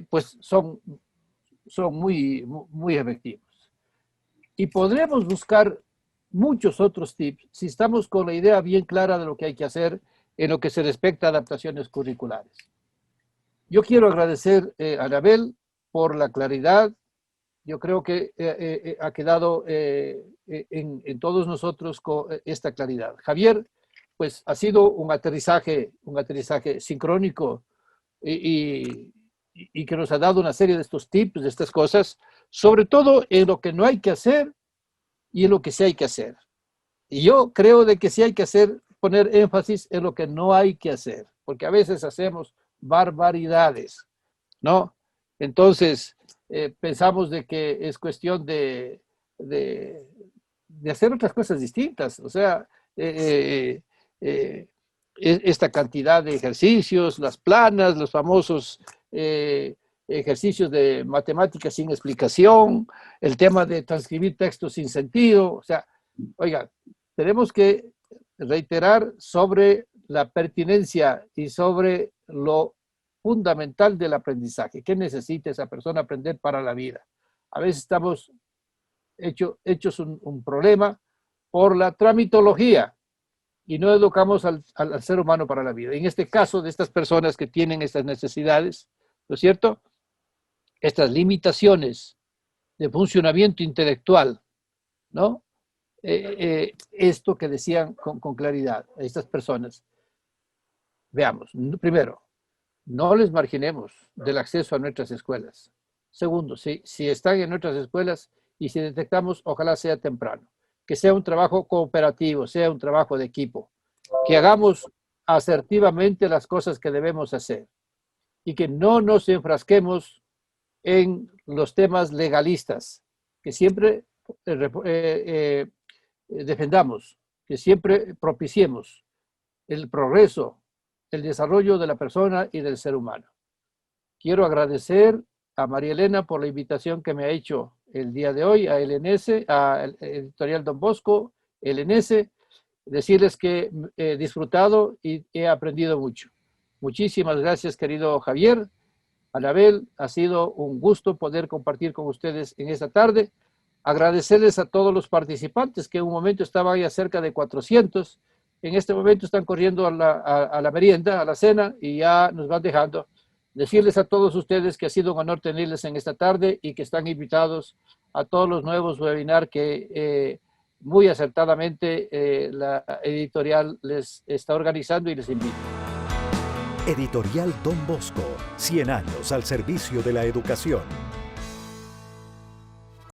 pues son muy efectivos. Y podremos buscar muchos otros tips si estamos con la idea bien clara de lo que hay que hacer en lo que se respecta a adaptaciones curriculares. Yo quiero agradecer a Anabel por la claridad. Yo creo que ha quedado en todos nosotros con esta claridad. Javier, pues ha sido un aterrizaje sincrónico y que nos ha dado una serie de estos tips, de estas cosas, sobre todo en lo que no hay que hacer y en lo que sí hay que hacer. Y yo creo de que sí hay que hacer, poner énfasis en lo que no hay que hacer, porque a veces hacemos barbaridades, ¿no? Entonces, pensamos de que es cuestión de hacer otras cosas distintas, o sea, esta cantidad de ejercicios, las planas, los famosos ejercicios de matemáticas sin explicación, el tema de transcribir textos sin sentido, o sea, oiga, tenemos que reiterar sobre la pertinencia y sobre lo fundamental del aprendizaje. ¿Qué necesita esa persona aprender para la vida? A veces estamos hechos un problema por la tramitología y no educamos al ser humano para la vida. En este caso de estas personas que tienen estas necesidades, ¿no es cierto? Estas limitaciones de funcionamiento intelectual, ¿no? Esto que decían con claridad a estas personas. Veamos, primero, no les marginemos del acceso a nuestras escuelas. Segundo, si están en nuestras escuelas y si detectamos, ojalá sea temprano. Que sea un trabajo cooperativo, sea un trabajo de equipo. Que hagamos asertivamente las cosas que debemos hacer. Y que no nos enfrasquemos en los temas legalistas. Que siempre defendamos, que siempre propiciemos el progreso, el desarrollo de la persona y del ser humano. Quiero agradecer a María Elena por la invitación que me ha hecho el día de hoy, a LNS, a Editorial Don Bosco, LNS, decirles que he disfrutado y he aprendido mucho. Muchísimas gracias, querido Javier. Anabel, ha sido un gusto poder compartir con ustedes en esta tarde. Agradecerles a todos los participantes, que en un momento estaban ya cerca de 400. En este momento están corriendo a la merienda, a la cena, y ya nos van dejando. Decirles a todos ustedes que ha sido un honor tenerles en esta tarde y que están invitados a todos los nuevos webinars que muy acertadamente la editorial les está organizando y les invito. Editorial Don Bosco, 100 años al servicio de la educación.